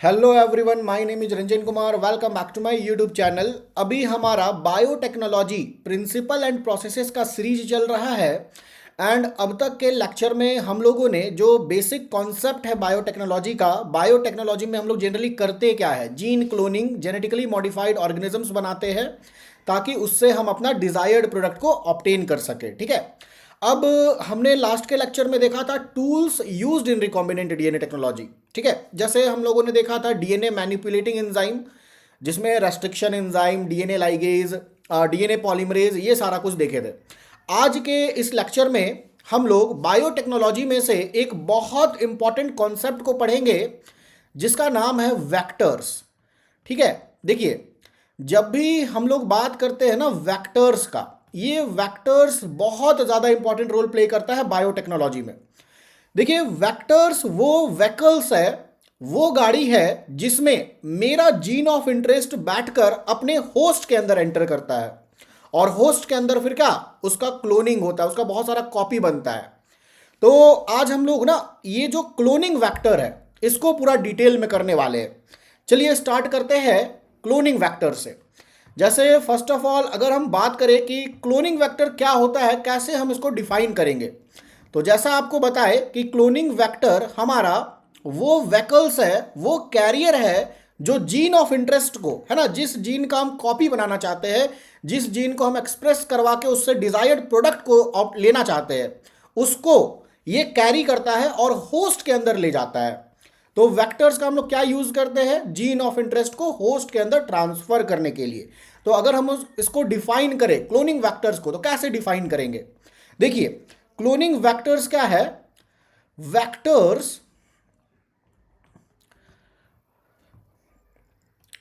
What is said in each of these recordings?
Hello everyone, my name is Ranjan Kumar. Welcome back to my YouTube channel. अभी हमारा biotechnology principle and processes का series चल रहा है। एंड अब तक के लेक्चर में हम लोगों ने जो बेसिक कॉन्सेप्ट है बायोटेक्नोलॉजी में हम लोग जनरली करते क्या है, gene cloning, genetically modified organisms बनाते हैं ताकि उससे हम अपना डिजायर्ड प्रोडक्ट को ऑब्टेन कर सके। ठीक है। अब हमने लास्ट के लेक्चर में देखा था tools used in recombinant DNA technology. ठीक है। जैसे हम लोगों ने देखा था डीएनए मैनिपुलेटिंग एंजाइम, जिसमें restriction enzyme, DNA ligase, DNA polymerase, ये सारा कुछ देखे थे। आज के इस लेक्चर में हम लोग बायोटेक्नोलॉजी में से एक बहुत इंपॉर्टेंट कॉन्सेप्ट को पढ़ेंगे जिसका नाम है वेक्टर्स। ठीक है। देखिए, जब भी हम लोग बात करते हैं ना वेक्टर्स का, ये वेक्टर्स बहुत ज़्यादा इंपॉर्टेंट रोल प्ले करता है बायोटेक्नोलॉजी में। देखिए, वेक्टर्स वो व्हीकल्स है, वो गाड़ी है जिसमें मेरा जीन ऑफ इंटरेस्ट बैठकर अपने होस्ट के अंदर एंटर करता है और होस्ट के अंदर फिर क्या, उसका क्लोनिंग होता है, उसका बहुत सारा कॉपी बनता है। तो आज हम लोग ना ये जो क्लोनिंग वेक्टर है इसको पूरा डिटेल में करने वाले हैं। चलिए स्टार्ट करते हैं क्लोनिंग वेक्टर से। जैसे फर्स्ट ऑफ ऑल अगर हम बात करें कि क्लोनिंग वेक्टर क्या होता है, कैसे हम इसको डिफाइन करेंगे, तो जैसा आपको बताए कि क्लोनिंग वेक्टर हमारा वो वेकल्स है, वो कैरियर है जो जीन ऑफ इंटरेस्ट को, है ना, जिस जीन का हम कॉपी बनाना चाहते हैं, जिस जीन को हम एक्सप्रेस करवा के उससे डिजायर्ड प्रोडक्ट को लेना चाहते हैं, उसको ये कैरी करता है और होस्ट के अंदर ले जाता है। तो वेक्टर्स का हम लोग क्या यूज करते हैं, जीन ऑफ इंटरेस्ट को होस्ट के अंदर ट्रांसफर करने के लिए। तो अगर हम इसको डिफाइन करें क्लोनिंग वेक्टर्स को, तो कैसे डिफाइन करेंगे? देखिए, क्लोनिंग वेक्टर्स क्या है? Vectors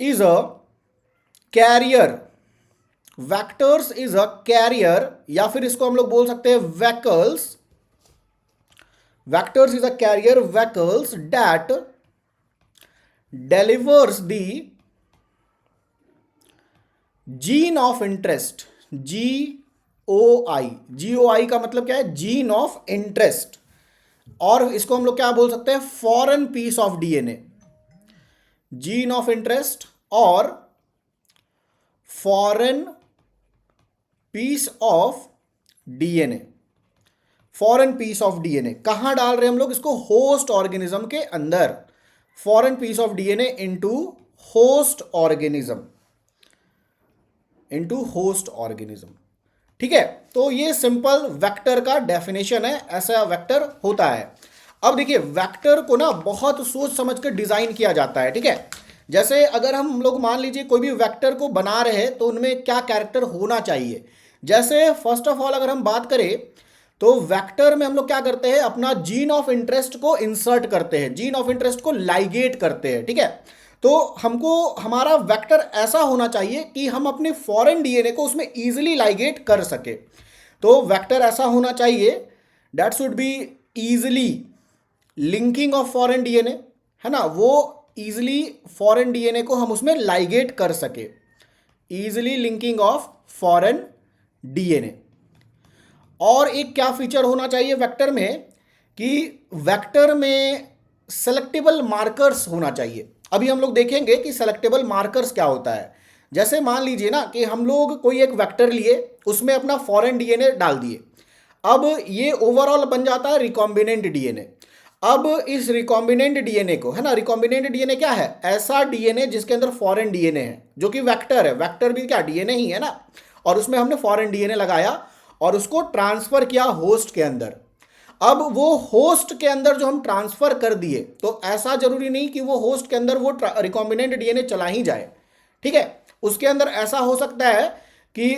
is a carrier. Vectors is a carrier, या फिर इसको हम लोग बोल सकते हैं vehicles. Vectors is a carrier vehicles that delivers the gene of interest. GOI का मतलब क्या है? Gene of interest. और इसको हम लोग क्या बोल सकते हैं? Foreign piece of DNA. Gene of interest और foreign piece of DNA. Foreign piece of DNA कहां डाल रहे हैं हम लोग इसको? होस्ट ऑर्गेनिज्म के अंदर। Foreign piece of DNA into host organism, into host organism. ठीक है। तो ये सिंपल वेक्टर का डेफिनेशन है, ऐसा वेक्टर होता है। अब देखिए, वेक्टर को ना बहुत सोच समझ कर डिजाइन किया जाता है। ठीक है। जैसे अगर हम लोग मान लीजिए कोई भी वेक्टर को बना रहे हैं तो उनमें क्या कैरेक्टर होना चाहिए। जैसे फर्स्ट ऑफ ऑल अगर हम बात करें तो वेक्टर में हम लोग क्या करते हैं, अपना जीन ऑफ इंटरेस्ट को इंसर्ट करते हैं, जीन ऑफ इंटरेस्ट को लाइगेट करते हैं। ठीक है। तो हमको हमारा वेक्टर ऐसा होना चाहिए कि हम अपने फॉरेन डीएनए को उसमें इजीली लाइगेट कर सके। तो वेक्टर ऐसा होना चाहिए that should be easily linking of foreign DNA, है ना, वो इजीली फॉरेन डीएनए को हम उसमें लाइगेट कर सके। Easily linking of foreign DNA. और एक क्या फीचर होना चाहिए वेक्टर में कि वेक्टर में सेलेक्टेबल मार्कर्स होना चाहिए। अभी हम लोग देखेंगे कि सेलेक्टेबल मार्कर्स क्या होता है। जैसे मान लीजिए ना कि हम लोग कोई एक वेक्टर लिए, उसमें अपना फॉरेन डीएनए डाल दिए, अब ये ओवरऑल बन जाता है रिकॉम्बिनेंट डीएनए। अब इस रिकॉम्बिनेंट डीएनए को, है ना, रिकॉम्बिनेंट डीएनए क्या है? ऐसा डीएनए जिसके अंदर फॉरेन डीएनए है, जो कि वेक्टर है। वेक्टर भी क्या, डीएनए ही है ना, और उसमें हमने फॉरेन डीएनए लगाया और उसको ट्रांसफर किया होस्ट के अंदर। अब वो होस्ट के अंदर जो हम ट्रांसफर कर दिए, तो ऐसा जरूरी नहीं कि वो होस्ट के अंदर वो रिकॉम्बिनेंट डीएनए चला ही जाए। ठीक है। उसके अंदर ऐसा हो सकता है कि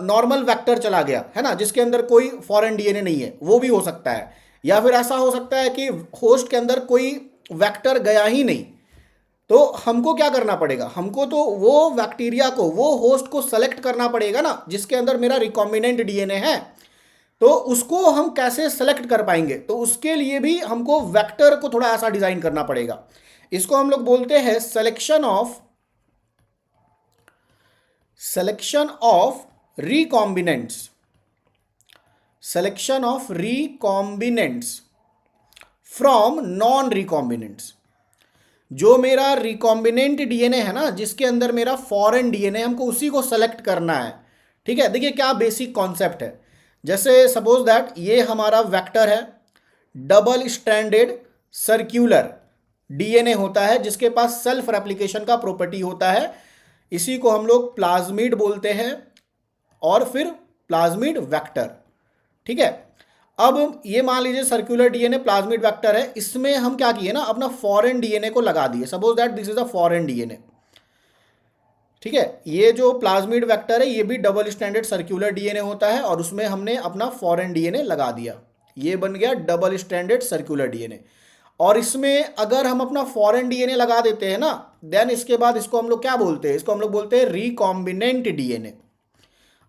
नॉर्मल वेक्टर चला गया, है ना, जिसके अंदर कोई फॉरेन डीएनए नहीं है, वो भी हो सकता है। या फिर ऐसा हो सकता है कि होस्ट के अंदर कोई वेक्टर गया ही नहीं। तो हमको क्या करना पड़ेगा? हमको तो वो बैक्टीरिया को, वो होस्ट को सेलेक्ट करना पड़ेगा ना, जिसके अंदर मेरा रिकॉम्बिनेंट डीएनए है। तो उसको हम कैसे सेलेक्ट कर पाएंगे? तो उसके लिए भी हमको वेक्टर को थोड़ा ऐसा डिजाइन करना पड़ेगा। इसको हम लोग बोलते हैं selection of recombinants. Selection of recombinants from non recombinants. जो मेरा रिकॉम्बिनेंट डीएनए है ना, जिसके अंदर मेरा फॉरेन डीएनए, हमको उसी को सेलेक्ट करना है। ठीक है, देखिए क्या बेसिक कॉन्सेप्ट है। जैसे सपोज दैट ये हमारा वेक्टर है, डबल स्ट्रैंडेड सर्क्यूलर डीएनए होता है, जिसके पास सेल्फ रेप्लिकेशन का प्रॉपर्टी होता है। इसी को हम लोग प्लाज्मिड बोलते हैं, और फिर प्लाज्मिड वेक्टर। ठीक है, अब ये मान लीजिए सर्कुलर डीएनए प्लाज्मिड वेक्टर है, इसमें हम क्या किए ना, अपना फॉरेन डीएनए को लगा दिए। Suppose that this is a foreign DNA. ठीक है, ये जो प्लाज्मिड वेक्टर है ये भी डबल स्टैंडर्ड सर्कुलर डीएनए होता है, और उसमें हमने अपना फॉरेन डीएनए लगा दिया। ये बन गया डबल स्टैंडर्ड सर्कुलर डीएनए। और इसमें अगर हम अपना फॉरेन डीएनए लगा देते हैं ना, देन इसके बाद इसको हम लोग क्या बोलते हैं, इसको हम लोग बोलते हैं रिकॉम्बिनेंट डीएनए।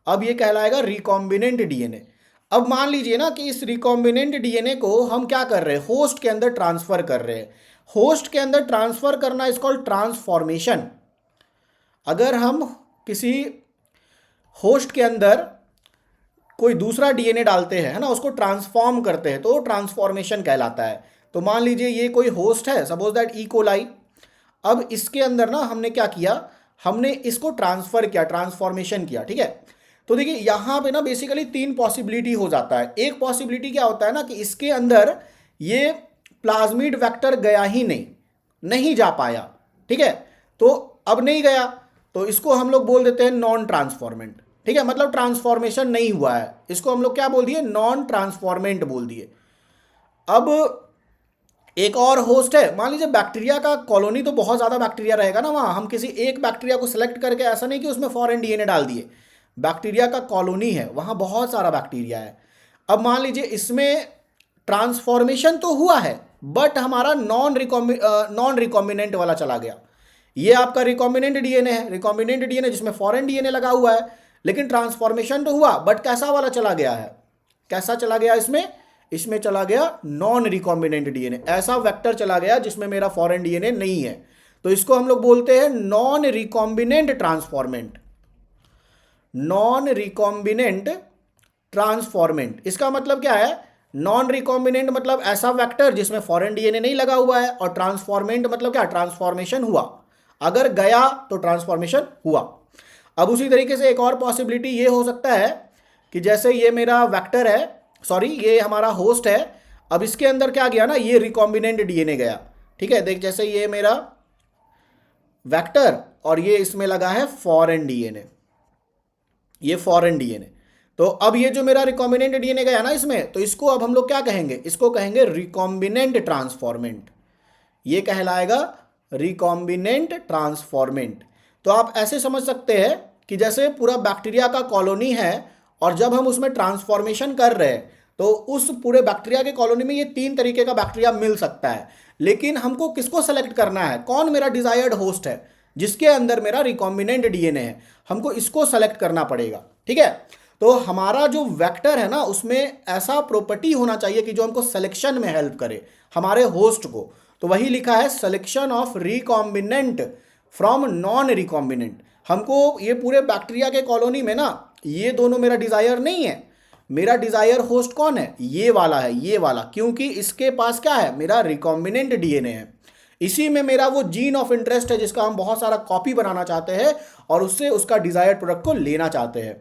अब ये कहलाएगा रिकॉम्बिनेंट डीएनए। अब मान लीजिए ना कि इस रिकॉम्बिनेंट डीएनए को हम क्या कर रहे हैं, होस्ट के अंदर ट्रांसफर कर रहे हैं। होस्ट के अंदर ट्रांसफर करना इज कॉल्ड ट्रांसफॉर्मेशन। अगर हम किसी होस्ट के अंदर कोई दूसरा डीएनए डालते हैं, है ना, उसको ट्रांसफॉर्म करते हैं, तो ट्रांसफॉर्मेशन कहलाता है। तो मान लीजिए ये कोई होस्ट है, सपोज दैट ई कोलाई। अब इसके अंदर ना हमने क्या किया, हमने इसको ट्रांसफर किया, ट्रांसफॉर्मेशन किया। ठीक है, तो देखिए यहाँ पे ना बेसिकली तीन पॉसिबिलिटी हो जाता है। एक पॉसिबिलिटी क्या होता है ना कि इसके अंदर ये प्लाज्मिड वेक्टर गया ही नहीं जा पाया। ठीक है, तो अब नहीं गया, तो इसको हम लोग बोल देते हैं नॉन ट्रांसफॉर्मेंट। ठीक है, मतलब ट्रांसफॉर्मेशन नहीं हुआ है, इसको हम लोग क्या बोल दिए, नॉन ट्रांसफॉर्मेंट बोल दिए। अब एक और होस्ट है, मान लीजिए बैक्टीरिया का कॉलोनी, तो बहुत ज़्यादा बैक्टीरिया रहेगा ना वहाँ, हम किसी एक बैक्टीरिया को सिलेक्ट करके, ऐसा नहीं कि उसमें फॉरेन डीएनए डाल दिए, बैक्टीरिया का कॉलोनी है, वहाँ बहुत सारा बैक्टीरिया है। अब मान लीजिए इसमें ट्रांसफॉर्मेशन तो हुआ है, बट हमारा नॉन रिकॉम्बिनेंट वाला चला गया। ये आपका रिकॉम्बिनेंट डीएनए है, रिकॉम्बिनेंट डीएनए जिसमें फॉरेन डीएनए लगा हुआ है, लेकिन ट्रांसफॉर्मेशन तो हुआ, बट कैसा वाला चला गया है, कैसा चला गया, इसमें चला गया नॉन रिकॉम्बिनेंट डीएनए। ऐसा वेक्टर चला गया जिसमें मेरा फॉरेन डीएनए नहीं है, तो इसको हम लोग बोलते हैं non recombinant transformant. Non recombinant transformant, इसका मतलब क्या है, नॉन रिकॉम्बिनेंट मतलब ऐसा वेक्टर जिसमें फॉरेन डीएनए नहीं लगा हुआ है, और ट्रांसफॉर्मेंट मतलब क्या, ट्रांसफॉर्मेशन हुआ। अगर गया तो ट्रांसफॉर्मेशन हुआ। अब उसी तरीके से एक और पॉसिबिलिटी ये हो सकता है कि जैसे ये मेरा वेक्टर है, सॉरी ये हमारा होस्ट है, अब इसके अंदर क्या गया ना, ये रिकॉम्बिनेंट डीएनए गया। ठीक है, देख जैसे ये मेरा वेक्टर और ये इसमें लगा है फॉरेन डीएनए, ये फॉरेन डीएनए। तो अब ये जो मेरा रिकॉम्बिनेंट डीएनए गया ना इसमें, तो इसको अब हम लोग क्या कहेंगे, इसको कहेंगे रिकॉम्बिनेंट ट्रांसफॉर्मेंट। ये कहलाएगा रिकॉम्बिनेंट ट्रांसफॉर्मेंट। तो आप ऐसे समझ सकते हैं कि जैसे पूरा बैक्टीरिया का कॉलोनी है, और जब हम उसमें ट्रांसफॉर्मेशन कर रहे हैं, तो उस पूरे बैक्टीरिया के कॉलोनी में ये तीन तरीके का बैक्टीरिया मिल सकता है, लेकिन हमको किसको सेलेक्ट करना है, कौन मेरा डिजायर्ड होस्ट है जिसके अंदर मेरा रिकॉम्बिनेंट डीएनए है, हमको इसको सेलेक्ट करना पड़ेगा। ठीक है, तो हमारा जो वेक्टर है ना, उसमें ऐसा प्रॉपर्टी होना चाहिए कि जो हमको सिलेक्शन में हेल्प करे हमारे होस्ट को। तो वही लिखा है selection of recombinant from non recombinant. हमको ये पूरे बैक्टीरिया के कॉलोनी में ना, ये दोनों मेरा डिजायर नहीं है, मेरा डिजायर होस्ट कौन है, ये वाला है, ये वाला, क्योंकि इसके पास क्या है, मेरा रिकॉम्बिनेंट डीएनए है। इसी में मेरा वो जीन ऑफ इंटरेस्ट है जिसका हम बहुत सारा कॉपी बनाना चाहते हैं और उससे उसका डिजायर्ड प्रोडक्ट को लेना चाहते हैं।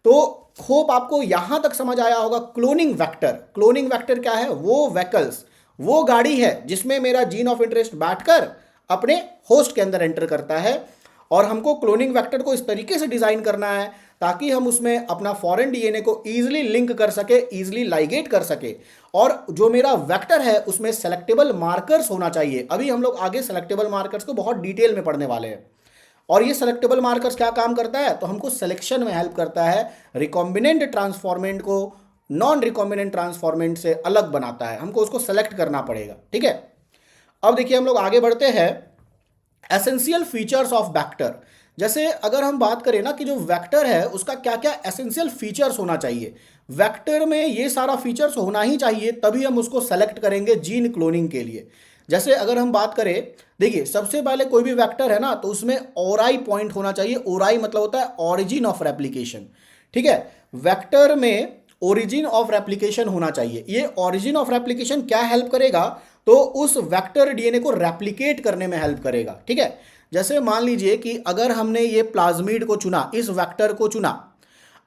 तो होप आपको यहां तक समझ आया होगा। क्लोनिंग वेक्टर, क्लोनिंग वेक्टर क्या है, वो व्हीकल्स, वो गाड़ी है जिसमें मेरा जीन ऑफ इंटरेस्ट बैठकर अपने होस्ट के अंदर एंटर करता है, और हमको क्लोनिंग वेक्टर को इस तरीके से डिजाइन करना है ताकि हम उसमें अपना फॉरेन डीएनए को इजीली लिंक कर सके, इजीली लाइगेट कर सके, और जो मेरा वेक्टर है उसमें सेलेक्टेबल मार्कर्स होना चाहिए। अभी हम लोग आगे सेलेक्टेबल मार्कर्स को बहुत डिटेल में पढ़ने वाले हैं। और ये सेलेक्टेबल मार्कर्स क्या काम करता है, तो हमको सिलेक्शन में हेल्प करता है, रिकॉम्बिनेंट ट्रांसफॉर्मेंट को नॉन रिकॉम्बिनेंट ट्रांसफॉर्मेंट से अलग बनाता है, हमको उसको सेलेक्ट करना पड़ेगा। ठीक है, अब देखिए हम लोग आगे बढ़ते हैं। एसेंशियल फीचर्स ऑफ वेक्टर, जैसे अगर हम बात करें ना कि जो वेक्टर है उसका क्या क्या एसेंशियल फीचर्स होना चाहिए, वेक्टर में ये सारा फीचर्स होना ही चाहिए, तभी हम उसको सेलेक्ट करेंगे जीन क्लोनिंग के लिए। जैसे अगर हम बात करें, देखिए सबसे पहले कोई भी वेक्टर है ना, तो उसमें ओराई पॉइंट होना चाहिए। ओराई मतलब होता है ओरिजिन ऑफ रेप्लिकेशन। ठीक है, वेक्टर में ओरिजिन ऑफ रेप्लिकेशन होना चाहिए। ये ओरिजिन ऑफ रेप्लिकेशन क्या हेल्प करेगा, तो उस वेक्टर डीएनए को रेप्लिकेट करने में हेल्प करेगा। ठीक है, जैसे मान लीजिए कि अगर हमने ये प्लाज्मिड को चुना, इस वेक्टर को चुना,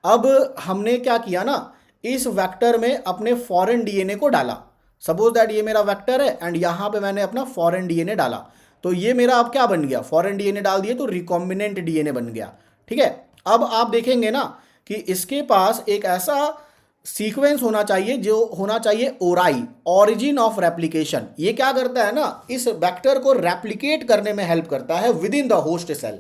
अब हमने क्या किया ना, इस वेक्टर में अपने फॉरेन डीएनए को डाला। सपोज दैट ये मेरा वेक्टर है एंड यहां पे मैंने अपना फॉरेन डीएनए डाला, तो ये मेरा अब क्या बन गया, फॉरेन डीएनए डाल दिए तो रिकॉम्बिनेंट डीएनए बन गया। ठीक है, अब आप देखेंगे ना कि इसके पास एक ऐसा सीक्वेंस होना चाहिए जो होना चाहिए ओराई, ऑरिजिन ऑफ रेप्लिकेशन। ये क्या करता है ना, इस वेक्टर को रेप्लिकेट करने में हेल्प करता है with in the host cell.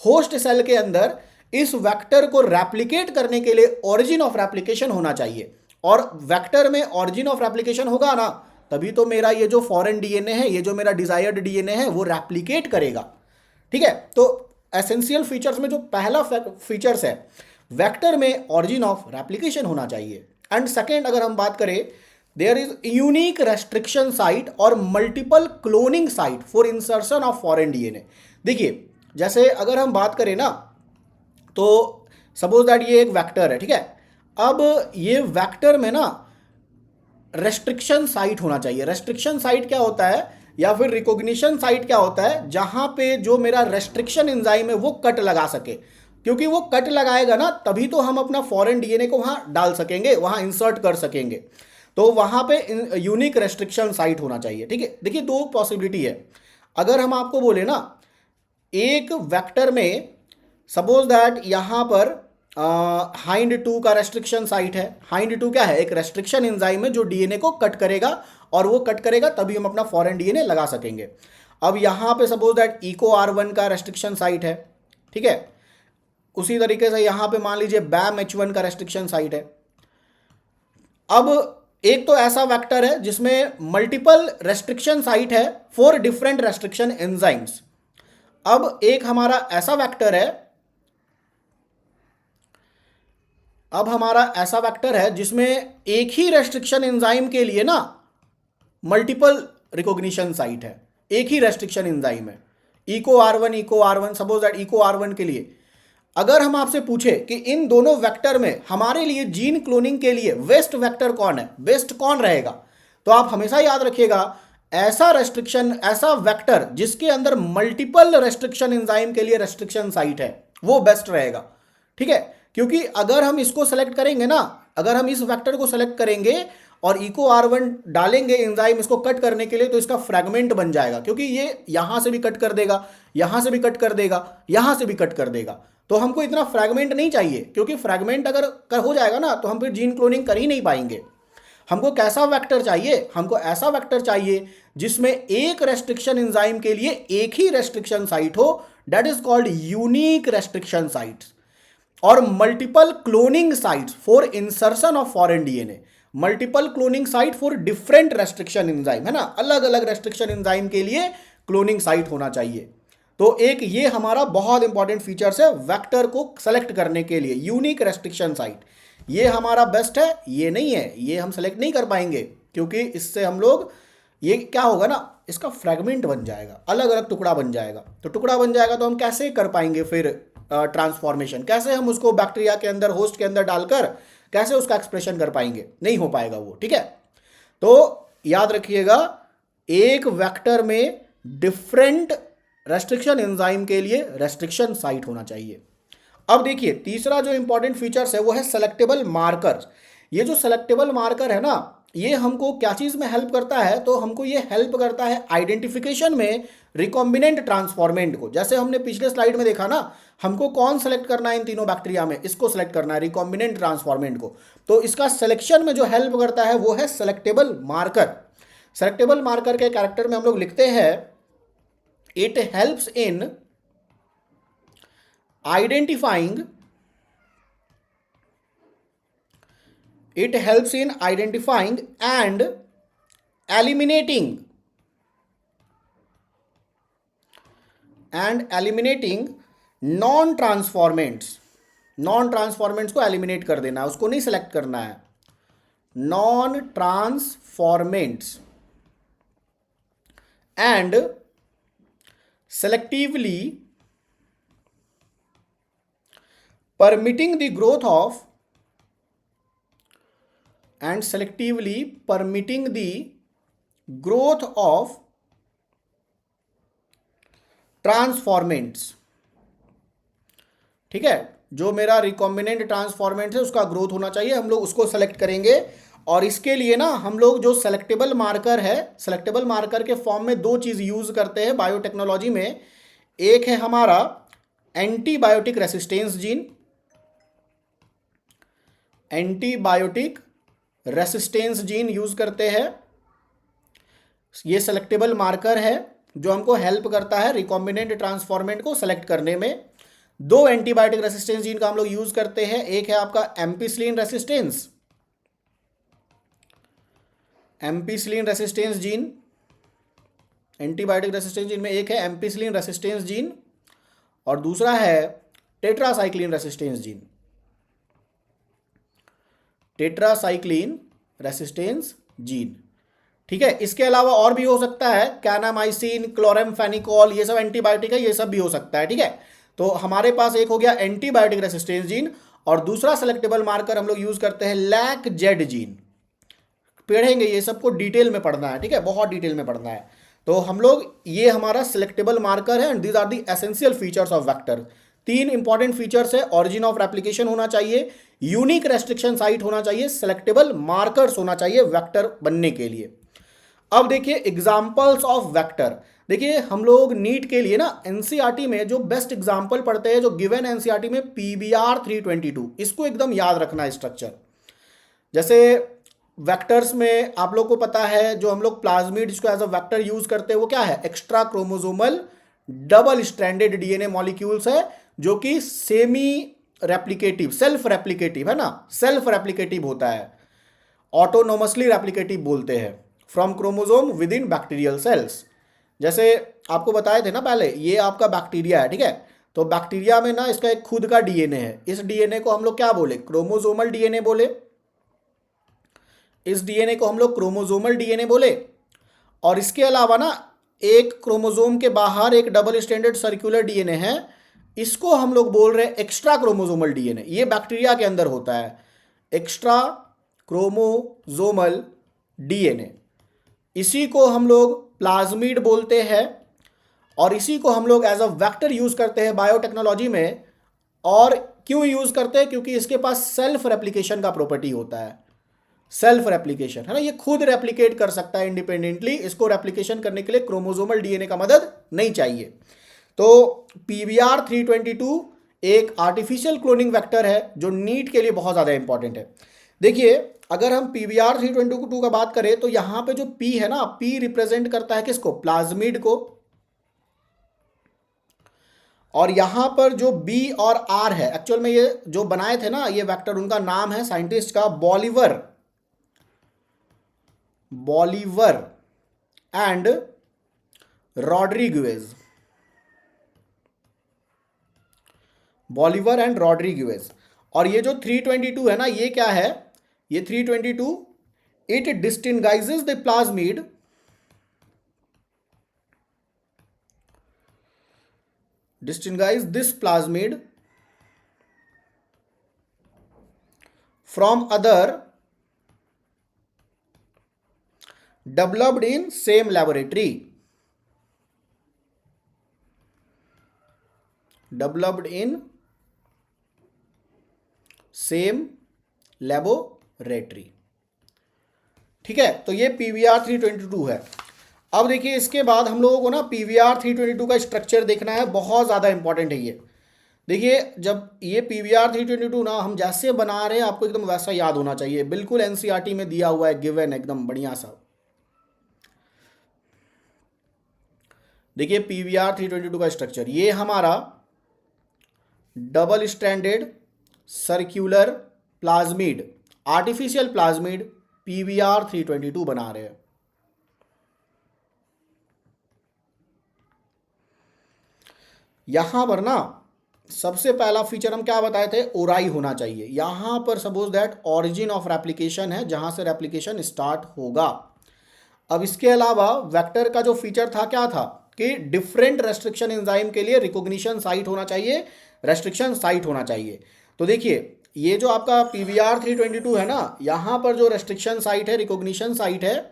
Host cell के अंदर इस वेक्टर को रेप्लिकेट करने के लिए ओरिजिन ऑफ रेप्लिकेशन होना चाहिए, और वेक्टर में ओरिजिन ऑफ रेप्लिकेशन होगा ना, तभी तो मेरा ये जो फॉरेन डीएनए है, ये जो मेरा डिजायर्ड डीएनए है, वो रेप्लिकेट करेगा। ठीक है, तो एसेंशियल फीचर्स में जो पहला फीचर्स है, वेक्टर में ओरिजिन ऑफ रेप्लिकेशन होना चाहिए। एंड सेकेंड, अगर हम बात करें, there is unique restriction site और multiple cloning site for insertion of foreign DNA. देखिए, जैसे अगर हम बात करें ना, तो सपोज दैट ये एक वेक्टर है। ठीक है, अब ये वेक्टर में ना रेस्ट्रिक्शन साइट होना चाहिए। रेस्ट्रिक्शन साइट क्या होता है, या फिर रिकॉग्निशन साइट क्या होता है, जहां पे जो मेरा रेस्ट्रिक्शन एंजाइम है वो कट लगा सके, क्योंकि वो कट लगाएगा ना तभी तो हम अपना फॉरेन डीएनए को वहां डाल सकेंगे, वहां इंसर्ट कर सकेंगे। तो वहां पे यूनिक रेस्ट्रिक्शन साइट होना चाहिए। ठीक है, देखिए दो पॉसिबिलिटी है। अगर हम आपको बोले ना, एक वेक्टर में सपोज दैट यहां पर हाइंड टू का रेस्ट्रिक्शन साइट है। हाइंड टू क्या है, एक रेस्ट्रिक्शन एंजाइम है जो डीएनए को कट करेगा, और वो कट करेगा तभी हम अपना फॉरेन डीएनए लगा सकेंगे। अब यहां पे सपोज दैट इको R1 का रेस्ट्रिक्शन साइट है। ठीक है, उसी तरीके से यहां पे मान लीजिए बैम H1 का रेस्ट्रिक्शन साइट है। अब एक तो ऐसा वेक्टर है जिसमें मल्टीपल रेस्ट्रिक्शन साइट है फॉर डिफरेंट रेस्ट्रिक्शन एंजाइम्स। अब एक हमारा ऐसा वेक्टर है, जिसमें एक ही रेस्ट्रिक्शन एंजाइम के लिए ना मल्टीपल रिकॉग्निशन साइट है। एक ही रेस्ट्रिक्शन एंजाइम है, Eco R1, suppose that Eco R1 के लिए अगर हम आपसे पूछे कि इन दोनों वेक्टर में हमारे लिए जीन क्लोनिंग के लिए बेस्ट वेक्टर कौन है, बेस्ट कौन रहेगा, तो आप हमेशा याद रखिएगा ऐसा वेक्टर जिसके अंदर मल्टीपल रेस्ट्रिक्शन एंजाइम के लिए रेस्ट्रिक्शन साइट है वो बेस्ट रहेगा। ठीक है, क्योंकि अगर हम इसको सेलेक्ट करेंगे ना, अगर हम इस वेक्टर को सेलेक्ट करेंगे और इको R1 डालेंगे एंजाइम इसको कट करने के लिए, तो इसका फ्रैगमेंट बन जाएगा, क्योंकि ये यहां से भी कट कर देगा, यहां से भी कट कर देगा, यहां से भी कट कर देगा। तो हमको इतना फ्रैगमेंट नहीं चाहिए, क्योंकि फ्रैगमेंट अगर हो जाएगा ना तो हम फिर जीन क्लोनिंग कर ही नहीं पाएंगे। हमको कैसा वेक्टर चाहिए, हमको ऐसा वेक्टर चाहिए जिसमें एक रेस्ट्रिक्शन एंजाइम के लिए एक ही रेस्ट्रिक्शन साइट हो, that is called unique restriction sites, और multiple cloning sites for insertion of foreign DNA. Multiple cloning site for different restriction enzyme, है ना, अलग अलग रेस्ट्रिक्शन एंजाइम के लिए क्लोनिंग साइट होना चाहिए। तो एक ये हमारा बहुत इंपॉर्टेंट फीचर्स है वेक्टर को सेलेक्ट करने के लिए, यूनिक रेस्ट्रिक्शन साइट। ये हमारा बेस्ट है, ये नहीं है, ये हम सेलेक्ट नहीं कर पाएंगे, क्योंकि इससे हम लोग, ये क्या होगा ना, इसका फ्रैगमेंट बन जाएगा, अलग अलग टुकड़ा बन जाएगा। तो टुकड़ा बन जाएगा तो हम कैसे कर पाएंगे फिर ट्रांसफॉर्मेशन, कैसे हम उसको बैक्टीरिया के अंदर, होस्ट के अंदर डालकर कैसे उसका एक्सप्रेशन कर पाएंगे, नहीं हो पाएगा वो। ठीक है, तो याद रखिएगा एक वेक्टर में डिफरेंट रेस्ट्रिक्शन एंजाइम के लिए रेस्ट्रिक्शन साइट होना चाहिए। अब देखिए तीसरा जो इंपॉर्टेंट फीचर्स है वो है सेलेक्टेबल मार्कर। ये जो सेलेक्टेबल मार्कर है ना, ये हमको क्या चीज में हेल्प करता है, तो हमको ये हेल्प करता है आइडेंटिफिकेशन में रिकॉम्बिनेंट ट्रांसफॉर्मेंट को। जैसे हमने पिछले स्लाइड में देखा ना, हमको कौन सेलेक्ट करना है इन तीनों बैक्टीरिया में, इसको सेलेक्ट करना है, रिकॉम्बिनेंट ट्रांसफॉर्मेंट को। तो इसका सिलेक्शन में जो हेल्प करता है वो है सेलेक्टेबल मार्कर। सेलेक्टेबल मार्कर के कैरेक्टर में हम लोग लिखते हैं, it helps in identifying and eliminating non transformants को एलिमिनेट कर देना है, उसको नहीं सेलेक्ट करना है। Non transformants and selectively permitting the growth of and selectively permitting the growth of transformants. ठीक है, जो मेरा रिकॉम्बिनेंट ट्रांसफॉर्मेंट है उसका ग्रोथ होना चाहिए, हम लोग उसको सेलेक्ट करेंगे। और इसके लिए ना हम लोग जो सेलेक्टेबल मार्कर है, सेलेक्टेबल मार्कर के फॉर्म में दो चीज यूज करते हैं बायोटेक्नोलॉजी में। एक है हमारा antibiotic resistance gene, antibiotic resistance gene use करते हैं। ये सेलेक्टेबल मार्कर है जो हमको हेल्प करता है रिकॉम्बिनेंट ट्रांसफॉर्मेंट को सेलेक्ट करने में। दो एंटीबायोटिक रेसिस्टेंस जीन का हम लोग यूज करते हैं, एक है आपका ampicillin resistance, ampicillin resistance gene, antibiotic resistance gene में एक है एम्पिसिलिन रेसिस्टेंस जीन और दूसरा है tetracycline resistance gene, tetracycline resistance gene. ठीक है, इसके अलावा और भी हो सकता है, कैनामाइसिन, क्लोरेमफेनिकोल, ये सब एंटीबायोटिक है, ये सब भी हो सकता है। ठीक है, तो हमारे पास एक हो गया एंटीबायोटिक रेसिस्टेंस जीन और दूसरा सेलेक्टेबल मार्कर हम लोग यूज करते हैं लैक जेड जीन। पढ़ेंगे, ये सबको डिटेल में पढ़ना है। ठीक है, बहुत डिटेल में पढ़ना है। तो हम लोग, ये हमारा सेलेक्टेबल मार्कर है and these are the essential features of vector. तीन इंपॉर्टेंट फीचर्स है, ऑरिजिन ऑफ रेप्लिकेशन होना चाहिए, यूनिक रेस्ट्रिक्शन साइट होना चाहिए, सेलेक्टेबल मार्कर्स होना चाहिए वेक्टर बनने के लिए। अब देखिए एग्जाम्पल्स ऑफ वेक्टर। देखिए हम लोग नीट के लिए ना एनसीईआरटी में जो बेस्ट एग्जाम्पल पढ़ते हैं, जो गिवन एनसीईआरटी में पीबीआर 322, इसको एकदम याद रखना है स्ट्रक्चर। जैसे वेक्टर्स में आप लोग को पता है, जो हम लोग प्लाज्मिड जिसको एज अ वेक्टर यूज करते हैं वो क्या है, extra chromosomal double stranded DNA molecules है, जो कि सेमी रेप्लिकेटिव, सेल्फ रेप्लिकेटिव है ना, सेल्फ रेप्लिकेटिव होता है, ऑटोनोमसली रेप्लिकेटिव बोलते हैं, from chromosome with in bacterial cells. जैसे आपको बताए थे ना पहले, ये आपका बैक्टीरिया है। ठीक है, तो बैक्टीरिया में ना इसका एक खुद का डीएनए है, इस डीएनए को हम लोग क्या बोले, क्रोमोसोमल डीएनए बोले, इस डीएनए को हम लोग क्रोमोसोमल डीएनए बोले। और इसके अलावा ना एक क्रोमोसोम के बाहर एक डबल स्ट्रैंडेड सर्कुलर डीएनए है, इसको हम लोग बोल रहे हैं एक्स्ट्रा क्रोमोसोमल डीएनए। ये बैक्टीरिया के अंदर होता है, एक्स्ट्रा क्रोमोसोमल डीएनए। इसी को हम लोग प्लाज्मिड बोलते हैं और इसी को हम लोग एज अ वेक्टर यूज करते हैं बायोटेक्नोलॉजी में। और क्यों यूज करते हैं, क्योंकि इसके पास सेल्फ रेप्लिकेशन का प्रॉपर्टी होता है, सेल्फ रेप्लिकेशन है ना, ये खुद रेप्लिकेट कर सकता है इंडिपेंडेंटली, इसको रेप्लिकेशन करने के लिए क्रोमोसोमल डीएनए का मदद नहीं चाहिए। तो पीबीआर 322 एक आर्टिफिशियल क्लोनिंग वेक्टर है जो नीट के लिए बहुत ज़्यादा इंपॉर्टेंट है। देखिए अगर हम पीबीआर 322 का बात करें तो यहां पे जो पी है ना, पी रिप्रेजेंट करता है किसको, प्लाज्मिड को। और यहां पर जो बी और आर है, एक्चुअल में ये जो बनाए थे ना ये वेक्टर, उनका नाम है साइंटिस्ट का बॉलिवर, बॉलिवर एंड रॉड्रिग्वेज, बॉलिवर एंड रॉड्रिग्वेज। और ये जो 322 है ना, ये क्या है, ये 322 it distinguishes the plasmid distinguish this plasmid from other developed in same laboratory, developed in same laboratory। ठीक है, तो ये पीवीआर 322 है। अब देखिए इसके बाद हम लोगों को ना पीवीआर 322 का स्ट्रक्चर देखना है, बहुत ज़्यादा इंपॉर्टेंट है ये। देखिए जब ये पीवीआर 322 ना हम जैसे बना रहे हैं, आपको एकदम वैसा याद होना चाहिए, बिल्कुल एनसीईआरटी में दिया हुआ है, गिवन एकदम बढ़िया सा। देखिए पीवीआर 322 का स्ट्रक्चर, ये हमारा double stranded circular plasmid, artificial plasmid PVR 322 बना रहे हैं। यहां पर ना सबसे पहला फीचर हम क्या बताए थे, ओराई होना चाहिए। यहां पर suppose that origin of replication है, जहां से रेप्लिकेशन स्टार्ट होगा। अब इसके अलावा वेक्टर का जो फीचर था क्या था कि डिफरेंट रेस्ट्रिक्शन एंजाइम के लिए रिकॉग्निशन साइट होना चाहिए, रेस्ट्रिक्शन साइट होना चाहिए। तो देखिए ये जो आपका पीवीआर 322 है ना, यहां पर जो रेस्ट्रिक्शन साइट है, रिकॉग्निशन साइट है,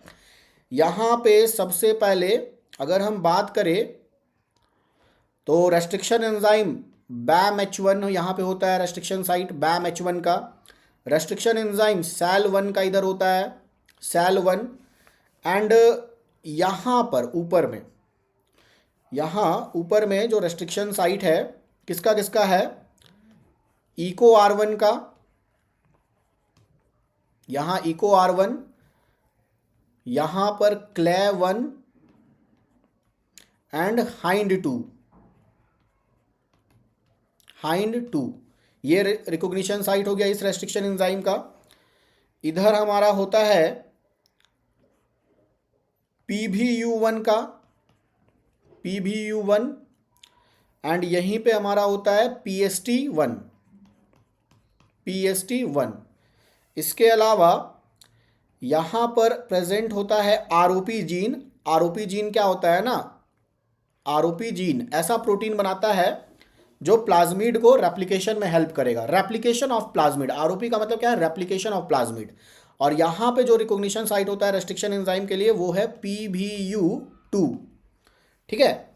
यहाँ पे सबसे पहले अगर हम बात करें तो रेस्ट्रिक्शन एंजाइम BAM-H1 यहाँ पे होता है, रेस्ट्रिक्शन साइट BAM-H1 का। रेस्ट्रिक्शन एंजाइम SAL1 का इधर होता है, SAL1। एंड यहाँ पर ऊपर में, यहाँ ऊपर में जो रेस्ट्रिक्शन साइट है किसका किसका है, EcoR1 का, यहाँ EcoR1, यहाँ पर CLE1 एंड हाइंड 2, ये रिकॉग्निशन साइट हो गया इस रेस्ट्रिक्शन एंजाइम का। इधर हमारा होता है PBU1 का, PBU1, एंड यहीं पे हमारा होता है PST1। इसके अलावा यहाँ पर प्रेजेंट होता है ROP जीन। ROP जीन क्या होता है ना, ROP जीन ऐसा प्रोटीन बनाता है जो प्लाज्मिड को रेप्लिकेशन में हेल्प करेगा, रेप्लिकेशन ऑफ प्लाज्मिड। ROP का मतलब क्या है, रेप्लिकेशन ऑफ प्लाज्मिड। और यहाँ पे जो रिकॉग्निशन साइट होता है रेस्ट्रिक्शन एंजाइम के लिए वो है PBU2, ठीक है।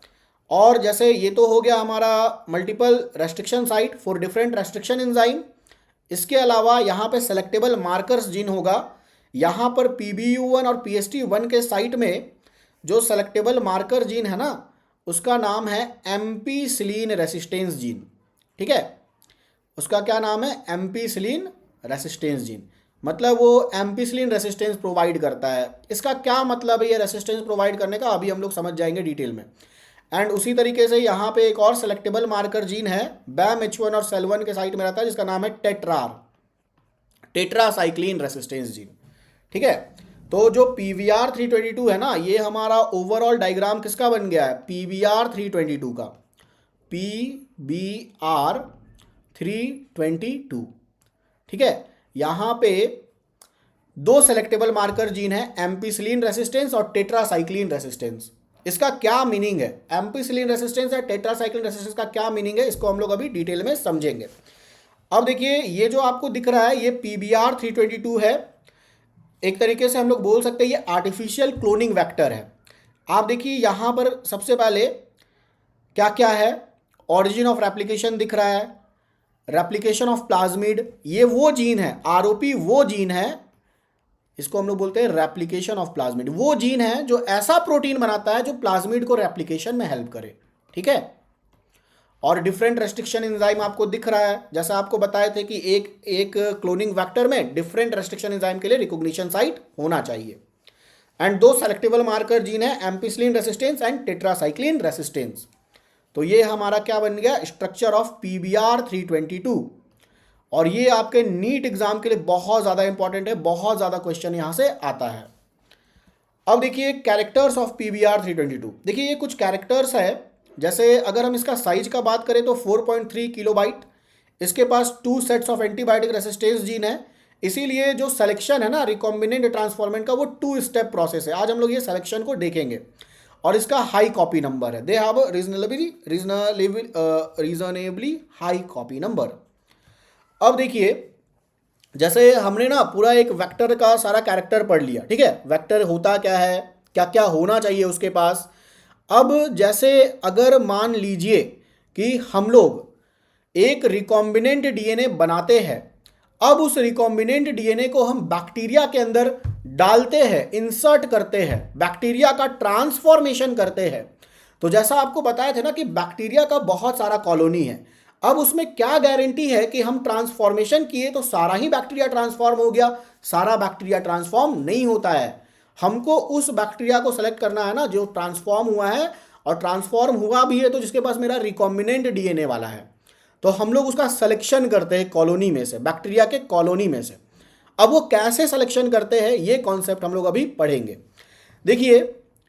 और जैसे ये तो हो गया हमारा multiple restriction site for different restriction enzyme. इसके अलावा यहाँ पे सेलेक्टेबल मार्कर्स जीन होगा। यहाँ पर PBU1 और PST1 के साइट में जो सेलेक्टेबल मार्कर जीन है ना, उसका नाम है एम्पीसिलिन रेसिस्टेंस जीन, ठीक है। उसका क्या नाम है, एम्पीसिलिन रेसिस्टेंस जीन। मतलब वो एम्पीसिलिन रेसिस्टेंस प्रोवाइड करता है। इसका क्या मतलब है ये रेसिस्टेंस प्रोवाइड करने का, अभी हम लोग समझ जाएंगे डिटेल में। एंड उसी तरीके से यहाँ पे एक और सेलेक्टेबल मार्कर जीन है BAM-H1 और SAL1 के साइट में रहता है, जिसका नाम है टेट्रासाइक्लिन रेसिस्टेंस जीन, ठीक है। तो जो PVR322 है ना, ये हमारा ओवरऑल डायग्राम किसका बन गया है, PVR322 का, PVR322, ठीक है। यहाँ पे दो सेलेक्टेबल मार्कर जीन है, एम्पीसिलिन रेसिस्टेंस और टेट्रासाइक्लिन रेसिस्टेंस। इसका क्या मीनिंग है, एम्पीसिलिन रेसिस्टेंस या टेट्रासाइक्लिन रेसिस्टेंस का क्या मीनिंग है, इसको हम लोग अभी डिटेल में समझेंगे। अब देखिए ये जो आपको दिख रहा है ये PVR322 है। एक तरीके से हम लोग बोल सकते हैं ये आर्टिफिशियल क्लोनिंग वेक्टर है। आप देखिए यहाँ पर सबसे पहले क्या क्या है, ऑरिजिन ऑफ रेप्लिकेशन दिख रहा है, रेप्लिकेशन ऑफ प्लाज्मिड, ये वो जीन है, ROP वो जीन है, इसको हम लोग बोलते हैं रेप्लिकेशन ऑफ प्लाज्मिड। वो जीन है जो ऐसा प्रोटीन बनाता है जो प्लाज्मिड को रेप्लिकेशन में हेल्प करे, ठीक है। और डिफरेंट रेस्ट्रिक्शन एंजाइम आपको दिख रहा है, जैसा आपको बताए थे कि एक क्लोनिंग वेक्टर में डिफरेंट रेस्ट्रिक्शन एंजाइम के लिए रिकॉग्निशन साइट होना चाहिए। एंड दो सेलेक्टेबल मार्कर जीन है, ampicillin resistance and tetracycline resistance. तो ये हमारा क्या बन गया, स्ट्रक्चर ऑफ PVR322। और ये आपके नीट एग्जाम के लिए बहुत ज़्यादा इंपॉर्टेंट है, बहुत ज़्यादा क्वेश्चन यहाँ से आता है। अब देखिए कैरेक्टर्स ऑफ PVR322। देखिए ये कुछ कैरेक्टर्स है, जैसे अगर हम इसका साइज का बात करें तो 4.3 किलोबाइट, इसके पास 2 sets of antibiotic resistance gene है। इसीलिए जो सिलेक्शन है ना रिकॉम्बिनेंट ट्रांसफॉर्मेंट का, वो 2 स्टेप प्रोसेस है। आज हम लोग ये सिलेक्शन को देखेंगे। और इसका हाई कॉपी नंबर है, they have reasonably high copy number. अब देखिए जैसे हमने ना पूरा एक वेक्टर का सारा कैरेक्टर पढ़ लिया, ठीक है, वेक्टर होता क्या है, क्या क्या होना चाहिए उसके पास। अब जैसे अगर मान लीजिए कि हम लोग एक रिकॉम्बिनेंट DNA बनाते हैं, अब उस रिकॉम्बिनेंट DNA को हम बैक्टीरिया के अंदर डालते हैं, इंसर्ट करते हैं, बैक्टीरिया का ट्रांसफॉर्मेशन करते हैं। तो जैसा आपको बताया था ना कि बैक्टीरिया का बहुत सारा कॉलोनी है। अब उसमें क्या गारंटी है कि हम ट्रांसफॉर्मेशन किए तो सारा ही बैक्टीरिया ट्रांसफॉर्म हो गया, सारा बैक्टीरिया ट्रांसफॉर्म नहीं होता है। हमको उस बैक्टीरिया को सेलेक्ट करना है ना जो ट्रांसफॉर्म हुआ है, और ट्रांसफॉर्म हुआ भी है तो जिसके पास मेरा रिकॉम्बिनेंट DNA वाला है। तो हम लोग उसका सिलेक्शन करते हैं कॉलोनी में से, बैक्टीरिया के कॉलोनी में से। अब वो कैसे सिलेक्शन करते हैं ये कॉन्सेप्ट हम लोग अभी पढ़ेंगे। देखिए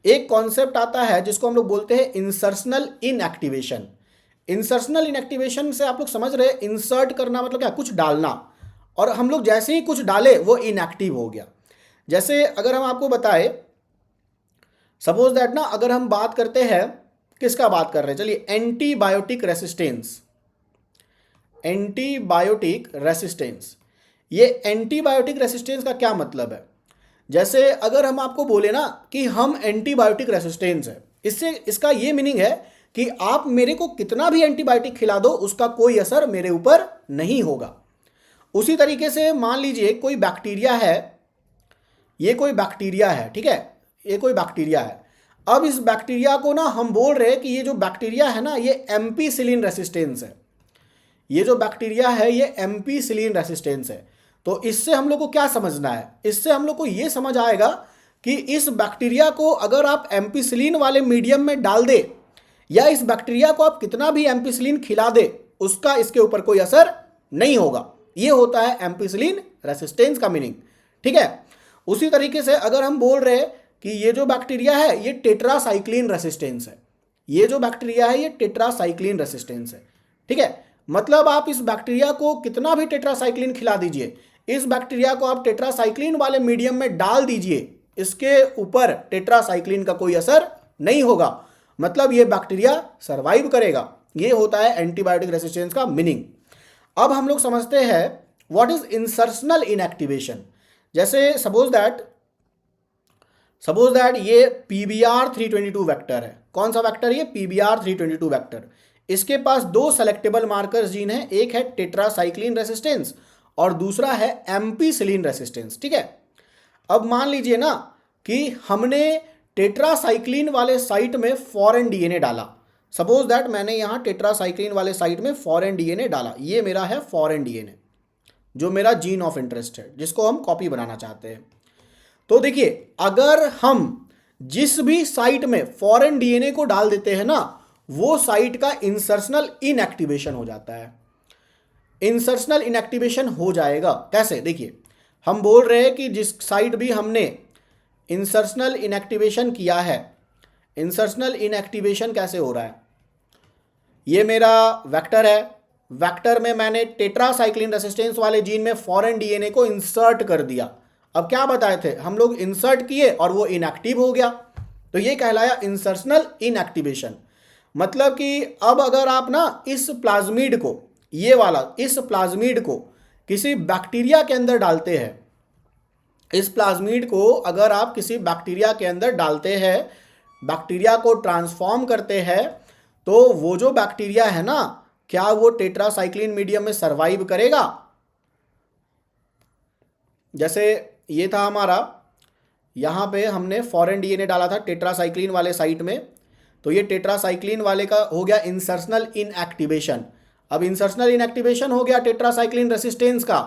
एक कॉन्सेप्ट आता है जिसको हम लोग बोलते हैं इंसर्शनल इनएक्टिवेशन। इंसर्शनल इनएक्टिवेशन से आप लोग समझ रहे हैं, इंसर्ट करना मतलब क्या, कुछ डालना, और हम लोग जैसे ही कुछ डाले वो इनएक्टिव हो गया। जैसे अगर हम आपको बताए, सपोज दैट ना, अगर हम बात करते हैं, किसका बात कर रहे हैं, चलिए एंटीबायोटिक रेसिस्टेंस। एंटीबायोटिक रेसिस्टेंस, ये एंटीबायोटिक रेसिस्टेंस का क्या मतलब है। जैसे अगर हम आपको बोले ना कि हम एंटीबायोटिक रेसिस्टेंस है, इससे इसका ये मीनिंग है कि आप मेरे को कितना भी एंटीबायोटिक खिला दो उसका कोई असर मेरे ऊपर नहीं होगा। उसी तरीके से मान लीजिए कोई बैक्टीरिया है, ये कोई बैक्टीरिया है, ठीक है, ये कोई बैक्टीरिया है। अब इस बैक्टीरिया को ना हम बोल रहे हैं कि ये जो बैक्टीरिया है ना ये एम्पीसिलिन रेसिस्टेंस है, ये जो बैक्टीरिया है ये एम्पीसिलिन रेसिस्टेंस है। तो इससे हम लोग को क्या समझना है, इससे हम लोग को ये समझ आएगा कि इस बैक्टीरिया को अगर आप एम्पीसिलिन वाले मीडियम में डाल दे या इस बैक्टीरिया को आप कितना भी एम्पीसिलिन खिला दे उसका इसके ऊपर कोई असर नहीं होगा। ये होता है एम्पीसिलिन रेसिस्टेंस का मीनिंग, ठीक है। उसी तरीके से अगर हम बोल रहे हैं कि ये जो बैक्टीरिया है ये टेट्रासाइक्लिन रेसिस्टेंस है, ये जो बैक्टीरिया है ये टेट्रासाइक्लिन रेसिस्टेंस है, ठीक है। मतलब आप इस बैक्टीरिया को कितना भी टेट्रासाइक्लिन खिला दीजिए, इस बैक्टीरिया को आप टेट्रासाइक्लिन वाले मीडियम में डाल दीजिए, इसके ऊपर टेट्रासाइक्लिन का कोई असर नहीं होगा, मतलब ये बैक्टीरिया सर्वाइव करेगा। ये होता है एंटीबायोटिक रेसिस्टेंस का मीनिंग। अब हम लोग समझते हैं व्हाट इज इंसर्शनल इनएक्टिवेशन। जैसे सपोज दैट ये PBr322 वेक्टर है। कौन सा वेक्टर ये? PBr322 vector. इसके पास दो सेलेक्टेबल मार्कर्स जीन है, एक है टेट्रासाइक्लिन रेसिस्टेंस और दूसरा है एम्पीसिलिन रेसिस्टेंस, ठीक है। अब मान लीजिए ना कि हमने टेट्रासाइक्लिन वाले साइट में फॉरेन डीएनए डाला। सपोज दैट मैंने यहां टेट्रासाइक्लिन वाले साइट में फॉरेन डीएनए डाला, ये मेरा है फॉरेन डीएनए जो मेरा जीन ऑफ इंटरेस्ट है, जिसको हम कॉपी बनाना चाहते हैं। तो देखिए अगर हम जिस भी साइट में फॉरेन डीएनए को डाल देते हैं ना वो साइट का इंसर्शनल इनएक्टिवेशन हो जाता है। इंसर्शनल इनएक्टिवेशन हो जाएगा कैसे? देखिए हम बोल रहे हैं कि जिस साइट भी हमने इंसर्शनल इनएक्टिवेशन किया है, इंसर्शनल इनएक्टिवेशन कैसे हो रहा है? ये मेरा वेक्टर है, वेक्टर में मैंने टेट्रासाइक्लिन रेसिस्टेंस वाले जीन में फॉरेन डीएनए को इंसर्ट कर दिया। अब क्या बताए थे हम लोग, इंसर्ट किए और वो इनएक्टिव हो गया, तो ये कहलाया इंसर्शनल इनएक्टिवेशन। मतलब कि अब अगर आप ना इस प्लाज्मिड को, ये वाला इस प्लाज्मिड को किसी बैक्टीरिया के अंदर डालते हैं, इस प्लाज्मिड को अगर आप किसी बैक्टीरिया के अंदर डालते हैं, बैक्टीरिया को ट्रांसफॉर्म करते हैं, तो वो जो बैक्टीरिया है ना क्या वो टेट्रासाइक्लिन मीडियम में सर्वाइव करेगा? जैसे ये था हमारा, यहाँ पे हमने फॉरेन डीएनए डाला था टेट्रासाइक्लिन वाले साइट में, तो ये टेट्रासाइक्लिन वाले का हो गया इंसर्शनल इनएक्टिवेशन। अब इंसर्शनल इनएक्टिवेशन हो गया टेट्रासाइक्लिन रेसिस्टेंस का,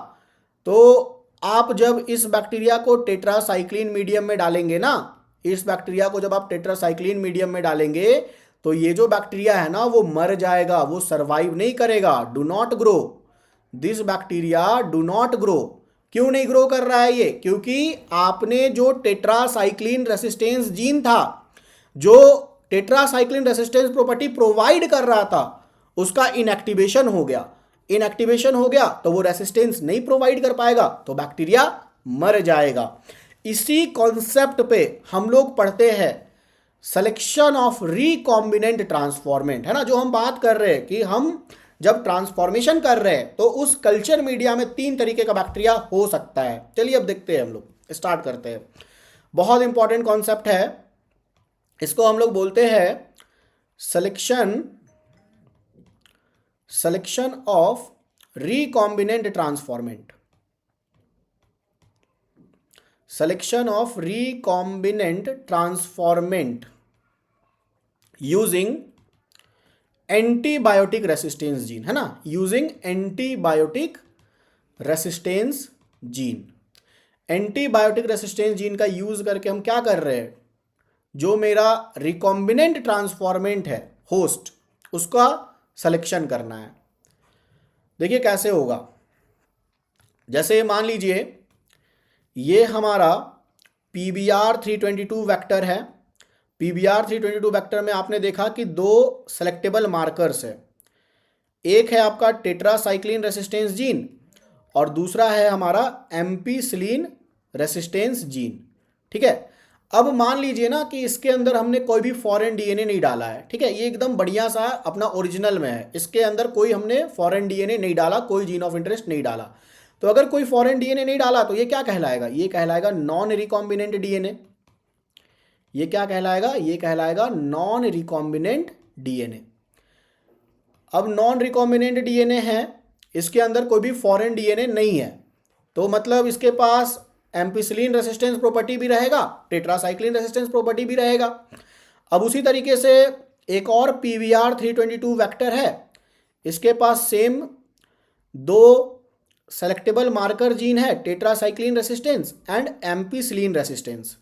तो आप जब इस बैक्टीरिया को टेट्रासाइक्लिन मीडियम में डालेंगे ना, इस बैक्टीरिया को जब आप टेट्रासाइक्लिन मीडियम में डालेंगे तो ये जो बैक्टीरिया है ना वो मर जाएगा, वो सर्वाइव नहीं करेगा। Do not grow, this bacteria do not grow. क्यों नहीं ग्रो कर रहा है ये? क्योंकि आपने जो टेट्रासाइक्लिन रेसिस्टेंस जीन था, जो टेट्रासाइक्लिन रेसिस्टेंस प्रॉपर्टी प्रोवाइड कर रहा था, उसका इनएक्टिवेशन हो गया। इनएक्टिवेशन हो गया तो वो रेसिस्टेंस नहीं प्रोवाइड कर पाएगा, तो बैक्टीरिया मर जाएगा। इसी कॉन्सेप्ट पे हम लोग पढ़ते हैं सिलेक्शन ऑफ रिकॉम्बिनेंट ट्रांसफॉर्मेंट, है ना, जो हम बात कर रहे हैं कि हम जब ट्रांसफॉर्मेशन कर रहे हैं तो उस कल्चर मीडिया में 3 तरीके का बैक्टीरिया हो सकता है। चलिए अब देखते हैं, हम लोग स्टार्ट करते हैं। बहुत इंपॉर्टेंट कॉन्सेप्ट है, इसको हम लोग बोलते हैं selection of recombinant transformant. Selection of recombinant transformant using antibiotic resistance gene, है ना, using antibiotic resistance gene. Antibiotic resistance gene का यूज करके हम क्या कर रहे हैं, जो मेरा रिकॉम्बिनेंट ट्रांसफॉर्मेंट है होस्ट, उसका सिलेक्शन करना है। देखिए कैसे होगा, जैसे मान लीजिए ये हमारा PBr322 वेक्टर है। PBr322 वेक्टर में आपने देखा कि 2 सेलेक्टेबल मार्कर्स है, एक है आपका टेट्रासाइक्लिन रेसिस्टेंस जीन और दूसरा है हमारा एम्पीसिलिन रेसिस्टेंस जीन, ठीक है। अब मान लीजिए ना कि इसके अंदर हमने कोई भी फॉरेन डीएनए नहीं डाला है, ठीक है, ये एकदम बढ़िया सा अपना ओरिजिनल में है, इसके अंदर कोई हमने फॉरेन डीएनए नहीं डाला, कोई जीन ऑफ इंटरेस्ट नहीं डाला। तो अगर कोई फॉरेन डीएनए नहीं डाला तो ये क्या कहलाएगा, ये कहलाएगा नॉन रिकॉम्बिनेंट डीएनए। ये क्या कहलाएगा, ये कहलाएगा नॉन रिकॉम्बिनेंट डीएनए। अब नॉन रिकॉम्बिनेंट डीएनए है, इसके अंदर कोई भी फॉरेन डीएनए नहीं है, तो मतलब इसके पास एम्पिसिलिन रेसिस्टेंस प्रॉपर्टी भी रहेगा, टेट्रासाइक्लिन रेसिस्टेंस प्रॉपर्टी भी रहेगा। अब उसी तरीके से एक और PVR 322 वेक्टर है, इसके पास सेम दो सेलेक्टेबल मार्कर जीन है, tetracycline resistance and ampicillin resistance,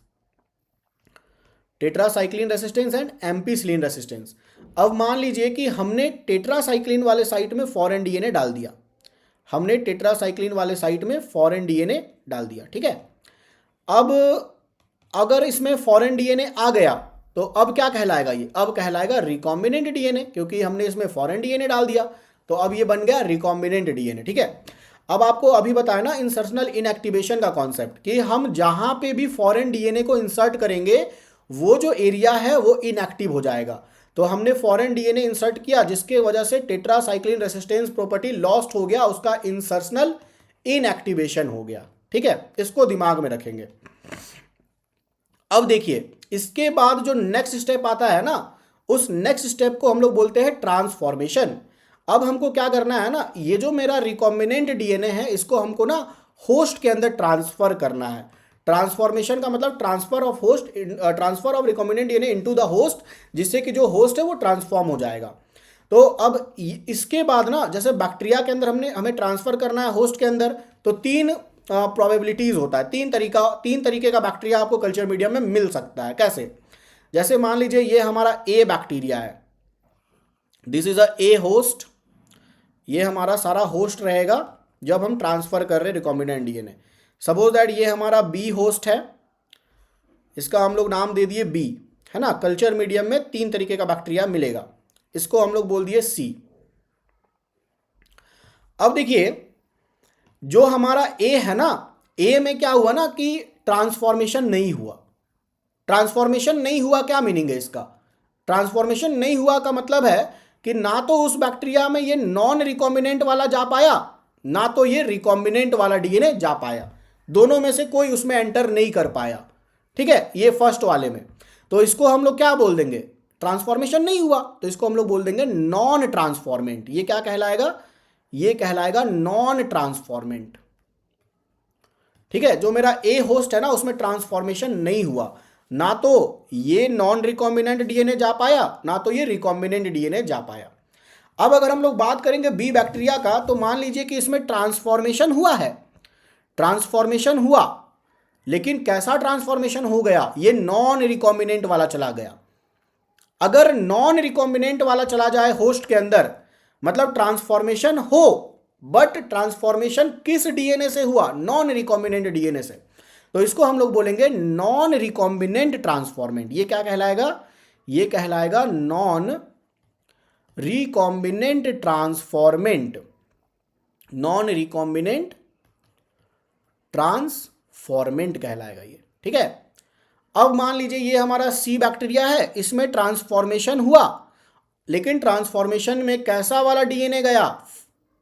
tetracycline resistance and ampicillin resistance. अब मान लीजिए कि हमने टेट्रासाइक्लिन वाले साइट में फॉरेन डीएनए डाल दिया, हमने टेट्रासाइक्लिन वाले साइट में फॉरेन डीएनए डाल दिया, ठीक है। अब अगर इसमें फॉरेन डीएनए आ गया तो अब क्या कहलाएगा, ये अब कहलाएगा रिकॉम्बिनेंट डीएनए, क्योंकि हमने इसमें फॉरेन डीएनए डाल दिया, तो अब ये बन गया रिकॉम्बिनेंट डीएनए, ठीक है। अब आपको अभी बताया ना इंसर्शनल इनएक्टिवेशन का कॉन्सेप्ट, कि हम जहां पे भी फॉरेन डीएनए को इंसर्ट करेंगे वो जो एरिया है वो इनएक्टिव हो जाएगा। तो हमने फॉरेन डीएनए इंसर्ट किया जिसके वजह से टेट्रासाइक्लिन रेसिस्टेंस प्रॉपर्टी लॉस्ट हो गया, उसका इंसर्शनल इनएक्टिवेशन हो गया, ठीक है। इसको दिमाग में रखेंगे। अब देखिए इसके बाद जो नेक्स्ट स्टेप आता है ना, उस नेक्स्ट स्टेप को हम लोग बोलते हैं ट्रांसफॉर्मेशन। अब हमको क्या करना है ना, ये जो मेरा रिकॉम्बिनेंट डीएनए है इसको हमको ना होस्ट के अंदर ट्रांसफर करना है। ट्रांसफॉर्मेशन का मतलब transfer of host, transfer of recombinant DNA into the host, जिससे कि जो होस्ट है वो ट्रांसफॉर्म हो जाएगा। तो अब इसके बाद ना, जैसे बैक्टीरिया के अंदर हमें ट्रांसफर करना है होस्ट के अंदर, तो तीन प्रोबेबिलिटीज होता है, तीन तरीके का बैक्टीरिया आपको कल्चर मीडियम में मिल सकता है। कैसे, जैसे मान लीजिए ये हमारा ए बैक्टीरिया है, this is a A host, ये हमारा सारा होस्ट रहेगा जब हम ट्रांसफर कर रहे हैं रिकॉम्बिनेंट डीएनए। सपोज दैट ये हमारा बी होस्ट है, इसका हम लोग नाम दे दिए बी, है ना। कल्चर मीडियम में तीन तरीके का बैक्टीरिया मिलेगा, इसको हम लोग बोल दिए सी। अब देखिए जो हमारा ए है ना, ए में क्या हुआ ना कि ट्रांसफॉर्मेशन नहीं हुआ। ट्रांसफॉर्मेशन नहीं हुआ क्या मीनिंग है इसका, ट्रांसफॉर्मेशन नहीं हुआ का मतलब है कि ना तो उस बैक्टीरिया में ये नॉन रिकॉम्बिनेंट वाला जा पाया, ना तो ये रिकॉम्बिनेंट वाला डीएनए जा पाया, दोनों में से कोई उसमें एंटर नहीं कर पाया, ठीक है, ये फर्स्ट वाले में। तो इसको हम लोग क्या बोल देंगे, ट्रांसफॉर्मेशन नहीं हुआ, तो इसको हम लोग बोल देंगे नॉन ट्रांसफॉर्मेंट। ये क्या कहलाएगा, ये कहलाएगा नॉन ट्रांसफॉर्मेंट, ठीक है। जो मेरा ए होस्ट है ना उसमें ट्रांसफॉर्मेशन नहीं हुआ, ना तो ये नॉन रिकॉम्बिनेंट डीएनए जा पाया, ना तो ये रिकॉम्बिनेंट डीएनए जा पाया। अब अगर हम लोग बात करेंगे बी बैक्टीरिया का, तो मान लीजिए कि इसमें ट्रांसफॉर्मेशन हुआ है, ट्रांसफॉर्मेशन हुआ, लेकिन कैसा ट्रांसफॉर्मेशन हो गया, ये नॉन रिकॉम्बिनेंट वाला चला गया। अगर नॉन रिकॉम्बिनेंट वाला चला जाए होस्ट के अंदर, मतलब ट्रांसफॉर्मेशन हो, बट ट्रांसफॉर्मेशन किस डीएनए से हुआ, नॉन रिकॉम्बिनेंट डीएनए से, तो इसको हम लोग बोलेंगे नॉन रिकॉम्बिनेंट ट्रांसफॉर्मेंट। ये क्या कहलाएगा, ये कहलाएगा non recombinant transformant, non recombinant transformant कहलाएगा ये, ठीक है। अब मान लीजिए ये हमारा सी बैक्टीरिया है, इसमें ट्रांसफॉर्मेशन हुआ, लेकिन ट्रांसफॉर्मेशन में कैसा वाला डीएनए गया,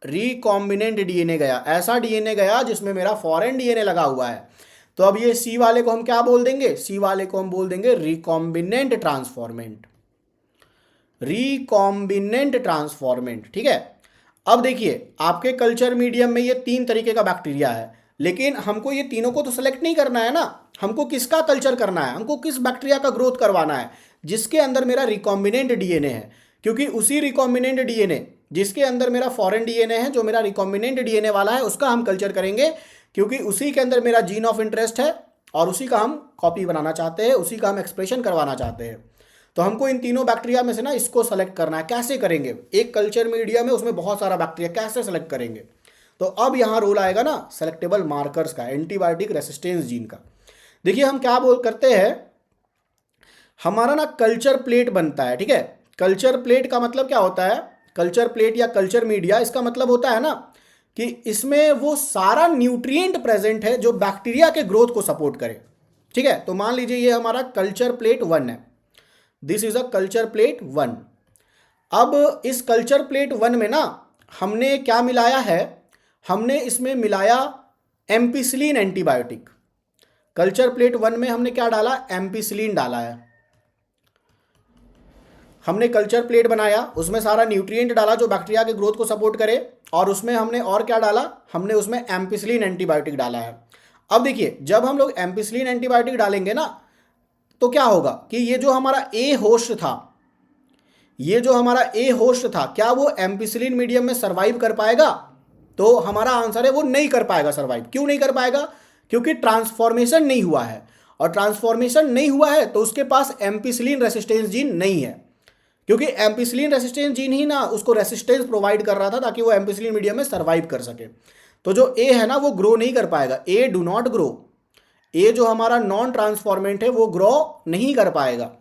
रिकॉम्बिनेंट डीएनए गया, ऐसा डीएनए गया जिसमें मेरा फॉरेन डीएनए लगा हुआ है। तो अब ये सी वाले को हम क्या बोल देंगे, सी वाले को हम बोल देंगे रिकॉम्बिनेंट ट्रांसफॉर्मेंट, रिकॉम्बिनेंट ट्रांसफॉर्मेंट, ठीक है। अब देखिए आपके कल्चर मीडियम में ये तीन तरीके का बैक्टीरिया है, लेकिन हमको ये तीनों को तो सेलेक्ट नहीं करना है ना, हमको किसका कल्चर करना है, हमको किस बैक्टीरिया का ग्रोथ करवाना है, जिसके अंदर मेरा रिकॉम्बिनेंट डीएनए है, क्योंकि उसी रिकॉम्बिनेंट डीएनए जिसके अंदर मेरा फॉरेन डीएनए है, जो मेरा रिकॉम्बिनेंट डीएनए वाला है, उसका हम कल्चर करेंगे, क्योंकि उसी के अंदर मेरा जीन ऑफ इंटरेस्ट है और उसी का हम कॉपी बनाना चाहते हैं, उसी का हम एक्सप्रेशन करवाना चाहते हैं। तो हमको इन तीनों बैक्टीरिया में से ना इसको सेलेक्ट करना है। कैसे करेंगे, एक कल्चर मीडिया में उसमें बहुत सारा बैक्टीरिया, कैसे सेलेक्ट करेंगे, तो अब यहाँ रोल आएगा ना सेलेक्टेबल मार्कर्स का, एंटीबायोटिक रेसिस्टेंस जीन का। देखिए हम क्या करते हैं, हमारा ना कल्चर प्लेट बनता है, ठीक है। कल्चर प्लेट का मतलब क्या होता है, कल्चर प्लेट या कल्चर मीडिया, इसका मतलब होता है ना कि इसमें वो सारा न्यूट्रिएंट प्रेजेंट है जो बैक्टीरिया के ग्रोथ को सपोर्ट करे, ठीक है। तो मान लीजिए ये हमारा कल्चर प्लेट 1 है, this is a culture plate 1। अब इस कल्चर प्लेट 1 में ना हमने क्या मिलाया है, हमने इसमें मिलाया एम्पिसिलिन एंटीबायोटिक। कल्चर प्लेट 1 में हमने क्या डाला, एम्पिसिलिन डाला है। हमने कल्चर प्लेट बनाया, उसमें सारा न्यूट्रिएंट डाला जो बैक्टीरिया के ग्रोथ को सपोर्ट करे, और उसमें हमने और क्या डाला, हमने उसमें एम्पिसिलिन एंटीबायोटिक डाला है। अब देखिए, जब हम लोग एम्पिसिलिन एंटीबायोटिक डालेंगे ना, तो क्या होगा कि ये जो हमारा ए होस्ट था, क्या वो एम्पिसिलिन मीडियम में सर्वाइव कर पाएगा? तो हमारा आंसर है वो नहीं कर पाएगा सर्वाइव। क्यों नहीं कर पाएगा? क्योंकि ट्रांसफॉर्मेशन नहीं हुआ है, और ट्रांसफॉर्मेशन नहीं हुआ है तो उसके पास एम्पिसिलिन रेसिस्टेंस जीन नहीं है, क्योंकि एम्पिसिलिन रेसिस्टेंस जीन ही ना उसको रेसिस्टेंस प्रोवाइड कर रहा था ताकि वो एम्पिसिलिन मीडियम में सर्वाइव कर सके। तो जो ए है ना वो ग्रो नहीं कर पाएगा, ए डू नॉट ग्रो। ए जो हमारा नॉन ट्रांसफॉर्मेंट है वो ग्रो नहीं कर पाएगा।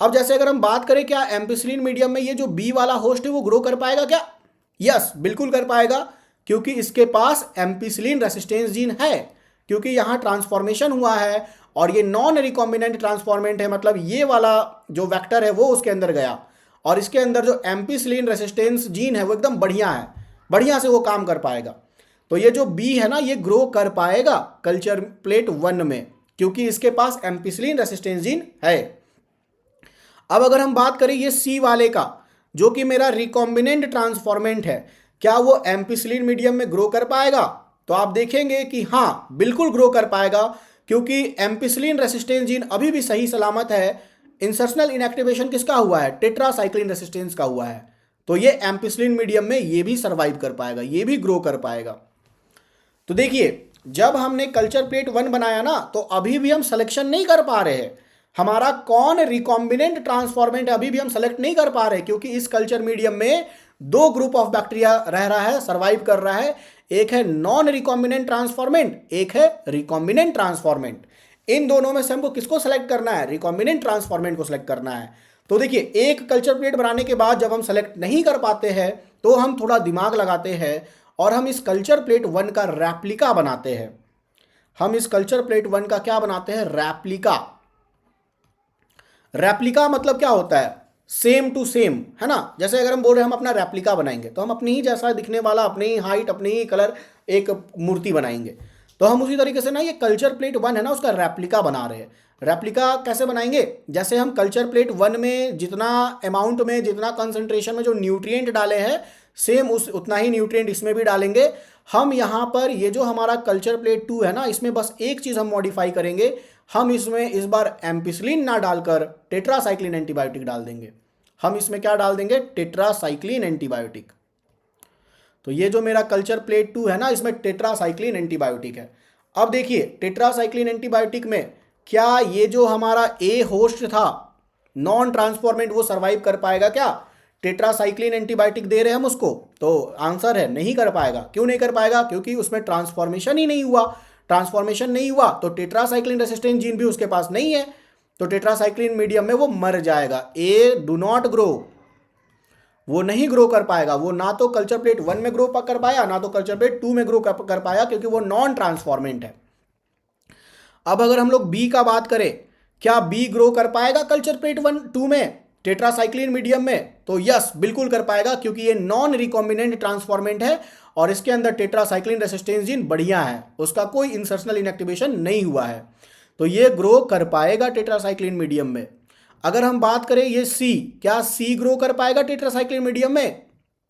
अब जैसे अगर हम बात करें क्या एम्पिसिलिन मीडियम में ये जो बी वाला होस्ट है वो ग्रो कर पाएगा क्या? यस, बिल्कुल कर पाएगा, क्योंकि इसके पास एम्पिसिलिन रेसिस्टेंस जीन है, क्योंकि यहाँ ट्रांसफॉर्मेशन हुआ है और ये नॉन रिकॉम्बिनेंट ट्रांसफॉर्मेंट है, मतलब ये वाला जो वेक्टर है वो उसके अंदर गया, और इसके अंदर जो एम्पिसिलिन रेसिस्टेंस जीन है वो एकदम बढ़िया है, बढ़िया से वो काम कर पाएगा। तो ये जो बी है ना ये ग्रो कर पाएगा कल्चर प्लेट 1 में, क्योंकि इसके पास एम्पिसिलिन रेसिस्टेंस जीन है। अब अगर हम बात करें ये सी वाले का, जो कि मेरा रिकॉम्बिनेंट ट्रांसफॉर्मेंट है, क्या वो एम्पिसिलिन मीडियम में ग्रो कर पाएगा? तो आप देखेंगे कि हाँ, बिल्कुल ग्रो कर पाएगा, क्योंकि एम्पिसिलिन रेसिस्टेंस जीन अभी भी सही सलामत है। इंसर्शनल इनएक्टिवेशन किसका हुआ है? टेट्रासाइक्लिन रेसिस्टेंस का हुआ है। तो ये एम्पिसिलिन मीडियम में ये भी सर्वाइव कर पाएगा, ये भी ग्रो कर पाएगा। तो देखिए, जब हमने कल्चर प्लेट 1 बनाया ना, तो अभी भी हम सिलेक्शन नहीं कर पा रहे हैं हमारा कौन रिकॉम्बिनेंट ट्रांसफॉर्मेंट है, अभी भी हम सेलेक्ट नहीं कर पा रहे, क्योंकि इस कल्चर मीडियम में 2 ग्रुप ऑफ बैक्टीरिया रह रहा है, सर्वाइव कर रहा है। एक है नॉन रिकॉम्बिनेंट ट्रांसफॉर्मेंट, एक है रिकॉम्बिनेंट ट्रांसफॉर्मेंट। इन दोनों में से हमको किसको सेलेक्ट करना है? रिकॉम्बिनेंट ट्रांसफॉर्मेंट को सेलेक्ट करना है। तो देखिए, एक कल्चर प्लेट बनाने के बाद जब हम सेलेक्ट नहीं कर पाते हैं तो हम थोड़ा दिमाग लगाते हैं और हम इस कल्चर प्लेट 1 का रेप्लिका बनाते हैं। हम इस कल्चर प्लेट 1 का क्या बनाते हैं? रेप्लिका। रेप्लिका मतलब क्या होता है? सेम टू सेम, है ना। जैसे अगर हम बोल रहे हैं हम अपना रेप्लिका बनाएंगे, तो हम अपनी ही जैसा दिखने वाला, अपनी ही हाइट, अपनी ही कलर एक मूर्ति बनाएंगे। तो हम उसी तरीके से ना ये कल्चर प्लेट 1 है ना उसका रेप्लिका बना रहे हैं। रेप्लिका कैसे बनाएंगे? जैसे हम कल्चर प्लेट 1 में जितना अमाउंट में, जितना कंसंट्रेशन में जो न्यूट्रिएंट डाले हैं, सेम उतना ही न्यूट्रिएंट इसमें भी डालेंगे। हम यहाँ पर ये जो हमारा कल्चर प्लेट 2 है ना, इसमें बस एक चीज़ हम मॉडिफाई करेंगे। हम इसमें इस बार एम्पिसिलिन ना डालकर टेट्रासाइक्लिन एंटीबायोटिक डाल देंगे। हम इसमें क्या डाल देंगे? Tetracycline antibiotic. तो ये जो मेरा कल्चर प्लेट 2 है ना, इसमें टेट्रासाइक्लिन एंटीबायोटिक है। अब देखिए, टेट्रासाइक्लिन एंटीबायोटिक में क्या ये जो हमारा ए होस्ट था नॉन ट्रांसफॉर्मेंट, वो सर्वाइव कर पाएगा क्या? टेट्रासाइक्लिन एंटीबायोटिक दे रहे हैं हम उसको, तो आंसर है नहीं कर पाएगा। क्यों नहीं कर पाएगा? क्योंकि उसमें ट्रांसफॉर्मेशन ही नहीं हुआ। ट्रांसफॉर्मेशन नहीं हुआ तो टेट्रासाइक्लिन रेसिस्टेंट जीन भी उसके पास नहीं है, तो टेट्रासाइक्लिन मीडियम में वो मर जाएगा। ए डू नॉट ग्रो, वो नहीं ग्रो कर पाएगा। वो ना तो कल्चर प्लेट 1 में ग्रो कर पाया, ना तो कल्चर प्लेट 2 में ग्रो कर पाया, क्योंकि वो नॉन ट्रांसफॉर्मेंट है। अब अगर हम लोग बी का बात करें, क्या बी ग्रो कर पाएगा कल्चर प्लेट 2 में टेट्रासाइक्लिन मीडियम में? तो यस, बिल्कुल कर पाएगा, क्योंकि ये नॉन रिकॉम्बिनेंट ट्रांसफॉर्मेंट है और इसके अंदर टेट्रासाइक्लिन रेसिस्टेंस जीन बढ़िया है, उसका कोई इंसर्शनल इनएक्टिवेशन नहीं हुआ है, तो ये ग्रो कर पाएगा टेट्रासाइक्लिन मीडियम में। अगर हम बात करें ये सी, क्या सी ग्रो कर पाएगा टेट्रासाइक्लिन मीडियम में?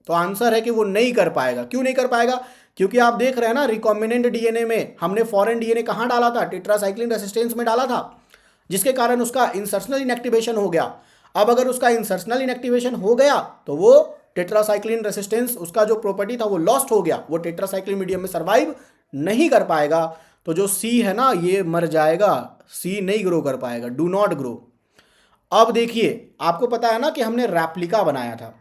तो आंसर है कि वो नहीं कर पाएगा। क्यों नहीं कर पाएगा? क्योंकि आप देख रहे हैं ना, रिकॉम्बिनेंट डीएनए में हमने फॉरेन डीएनए कहाँ डाला था? टेट्रासाइक्लिन रेसिस्टेंस में डाला था, जिसके कारण उसका इंसर्शनल इनएक्टिवेशन हो गया। अब अगर उसका इंसर्शनल इनएक्टिवेशन हो गया तो वो टेट्रासाइक्लिन रेसिस्टेंस, उसका जो प्रॉपर्टी था वो लॉस्ट हो गया, वो टेट्रासाइक्लिन मीडियम में सर्वाइव नहीं कर पाएगा। तो जो सी है ना ये मर जाएगा, सी नहीं ग्रो कर पाएगा, डू नॉट ग्रो। अब देखिए, आपको पता है ना कि हमने रेप्लिका बनाया था।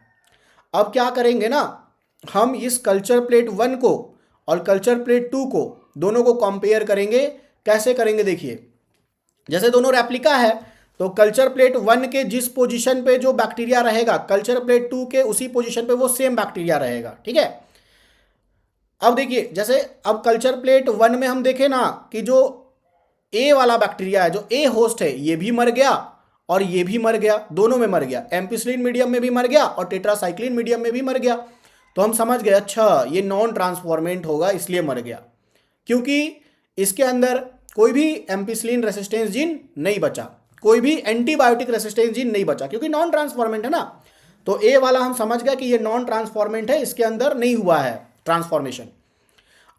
अब क्या करेंगे ना, हम इस कल्चर प्लेट 1 को और कल्चर प्लेट 2 को, दोनों को कंपेयर करेंगे। कैसे करेंगे? देखिए, जैसे दोनों रेप्लिका है तो कल्चर प्लेट 1 के जिस पोजीशन पे जो बैक्टीरिया रहेगा, कल्चर प्लेट 2 के उसी पोजीशन पे वो सेम बैक्टीरिया रहेगा, ठीक है। अब देखिए, जैसे अब कल्चर प्लेट 1 में हम देखें ना कि जो ए वाला बैक्टीरिया है, जो ए होस्ट है, ये भी मर गया और ये भी मर गया, दोनों में मर गया। एम्पिसिलिन मीडियम में भी मर गया और टेट्रासाइक्लिन मीडियम में भी मर गया। तो हम समझ गए अच्छा ये नॉन ट्रांसफॉर्मेंट होगा इसलिए मर गया, क्योंकि इसके अंदर कोई भी एम्पिसिलिन रेसिस्टेंस जीन नहीं बचा, कोई भी एंटीबायोटिक रेसिस्टेंस जीन नहीं बचा, क्योंकि नॉन ट्रांसफॉर्मेंट है ना। तो ए वाला हम समझ गए कि ये नॉन ट्रांसफॉर्मेंट है, इसके अंदर नहीं हुआ है ट्रांसफॉर्मेशन।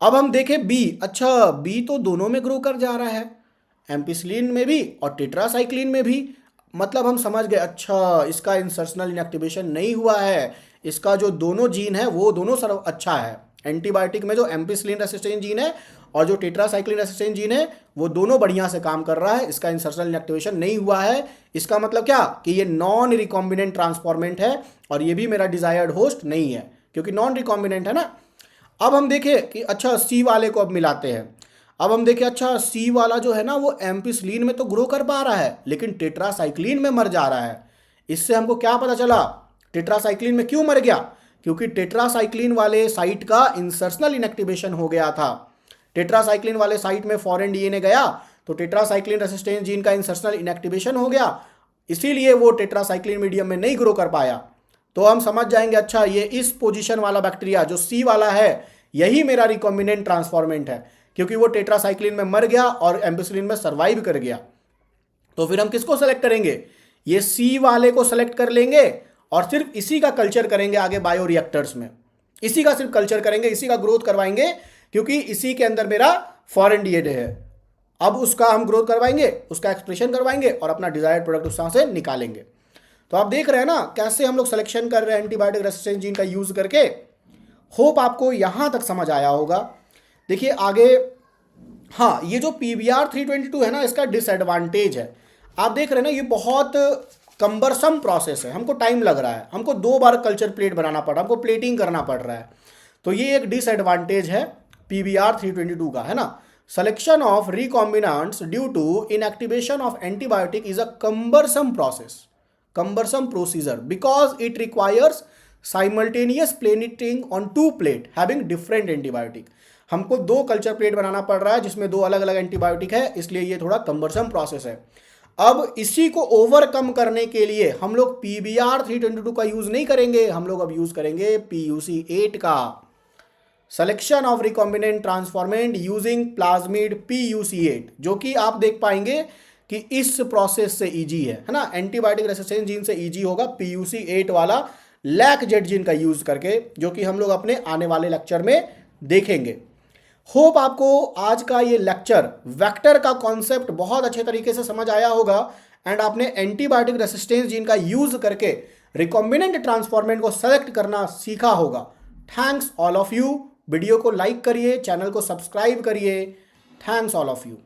अब हम देखें बी, अच्छा बी तो दोनों में ग्रो कर जा रहा है, एम्पिसिलिन में भी और टेट्रासाइक्लिन में भी। मतलब हम समझ गए अच्छा इसका इंसर्शनल इनएक्टिवेशन नहीं हुआ है, इसका जो दोनों जीन है वो दोनों सर्व अच्छा है। एंटीबायोटिक में जो एम्पिसिलिन रेसिस्टेंट जीन है और जो टेट्रासाइक्लिन रेसिस्टेंट जीन है वो दोनों बढ़िया से काम कर रहा है, इसका इंसर्शनल इनएक्टिवेशन नहीं हुआ है। इसका मतलब क्या कि ये नॉन रिकॉम्बिनेंट ट्रांसफॉर्मेंट है और ये भी मेरा डिजायर्ड होस्ट नहीं है, क्योंकि नॉन रिकॉम्बिनेंट है ना। अब हम देखें कि अच्छा सी वाले को अब मिलाते हैं। अब हम देखें अच्छा सी वाला जो है ना वो एम्पिसिलिन में तो ग्रो कर पा रहा है लेकिन टेट्रासाइक्लिन में मर जा रहा है। इससे हमको क्या पता चला टेट्रासाइक्लिन में क्यों मर गया, क्योंकि टेट्रासाइक्लिन वाले साइट का इंसर्शनल इनएक्टिवेशन हो गया था। टेट्रासाइक्लिन वाले साइट में फॉरेन डीएनए गया तो टेट्रासाइक्लिन रेसिस्टेंस जीन का इंसर्शनल इनएक्टिवेशन हो गया, इसीलिए वो टेट्रासाइक्लिन मीडियम में नहीं ग्रो कर पाया। तो हम समझ जाएंगे अच्छा ये इस पोजीशन वाला बैक्टीरिया जो सी वाला है यही मेरा रिकॉम्बिनेंट ट्रांसफॉर्मेंट है, क्योंकि वो टेट्रासाइक्लिन में मर गया और एम्पिसिलिन में सर्वाइव कर गया। तो फिर हम किसको सेलेक्ट करेंगे, ये सी वाले को सेलेक्ट कर लेंगे और सिर्फ इसी का कल्चर करेंगे आगे बायो रिएक्टर्स में, इसी का सिर्फ कल्चर करेंगे, इसी का ग्रोथ करवाएंगे, क्योंकि इसी के अंदर मेरा फॉरेन डीएनए है। अब उसका हम ग्रोथ करवाएंगे, उसका एक्सप्रेशन करवाएंगे और अपना डिजायर्ड प्रोडक्ट उसमें से निकालेंगे। तो आप देख रहे हैं ना कैसे हम लोग सिलेक्शन कर रहे हैं एंटीबायोटिक रेसिस्टेंट जीन का यूज करके। होप आपको यहां तक समझ आया होगा। देखिए आगे, हाँ ये जो PBR 322 है ना इसका डिसएडवांटेज है, आप देख रहे हैं ना ये बहुत कंबरसम प्रोसेस है, हमको टाइम लग रहा है, हमको 2 बार कल्चर प्लेट बनाना पड़ रहा है, हमको प्लेटिंग करना पड़ रहा है। तो ये एक डिसएडवांटेज है PBR 322 का, है ना। Selection of recombinants due to inactivation of antibiotic is a cumbersome procedure because it requires simultaneous plating on 2 plate having different antibiotic। हमको 2 कल्चर प्लेट बनाना पड़ रहा है जिसमें 2 अलग अलग एंटीबायोटिक है, इसलिए ये थोड़ा कम्बरसम प्रोसेस है। अब इसी को ओवरकम करने के लिए हम लोग PBR 322 का यूज नहीं करेंगे, हम लोग अब यूज करेंगे PUC8 का, selection of recombinant transformant using plasmid PUC8, जो कि आप देख पाएंगे कि इस प्रोसेस से इजी है ना, एंटीबायोटिक रेसिस्टेंस जीन से इजी होगा PUC8 वाला लैक जेड जीन का यूज करके, जो कि हम लोग अपने आने वाले लेक्चर में देखेंगे। होप आपको आज का ये लेक्चर वेक्टर का कॉन्सेप्ट बहुत अच्छे तरीके से समझ आया होगा एंड आपने एंटीबायोटिक रेसिस्टेंस जीन का यूज करके रिकॉम्बिनेंट ट्रांसफॉर्मेंट को सेलेक्ट करना सीखा होगा। Thanks all of you. Video को लाइक करिए, चैनल को सब्सक्राइब करिए। Thanks all of you.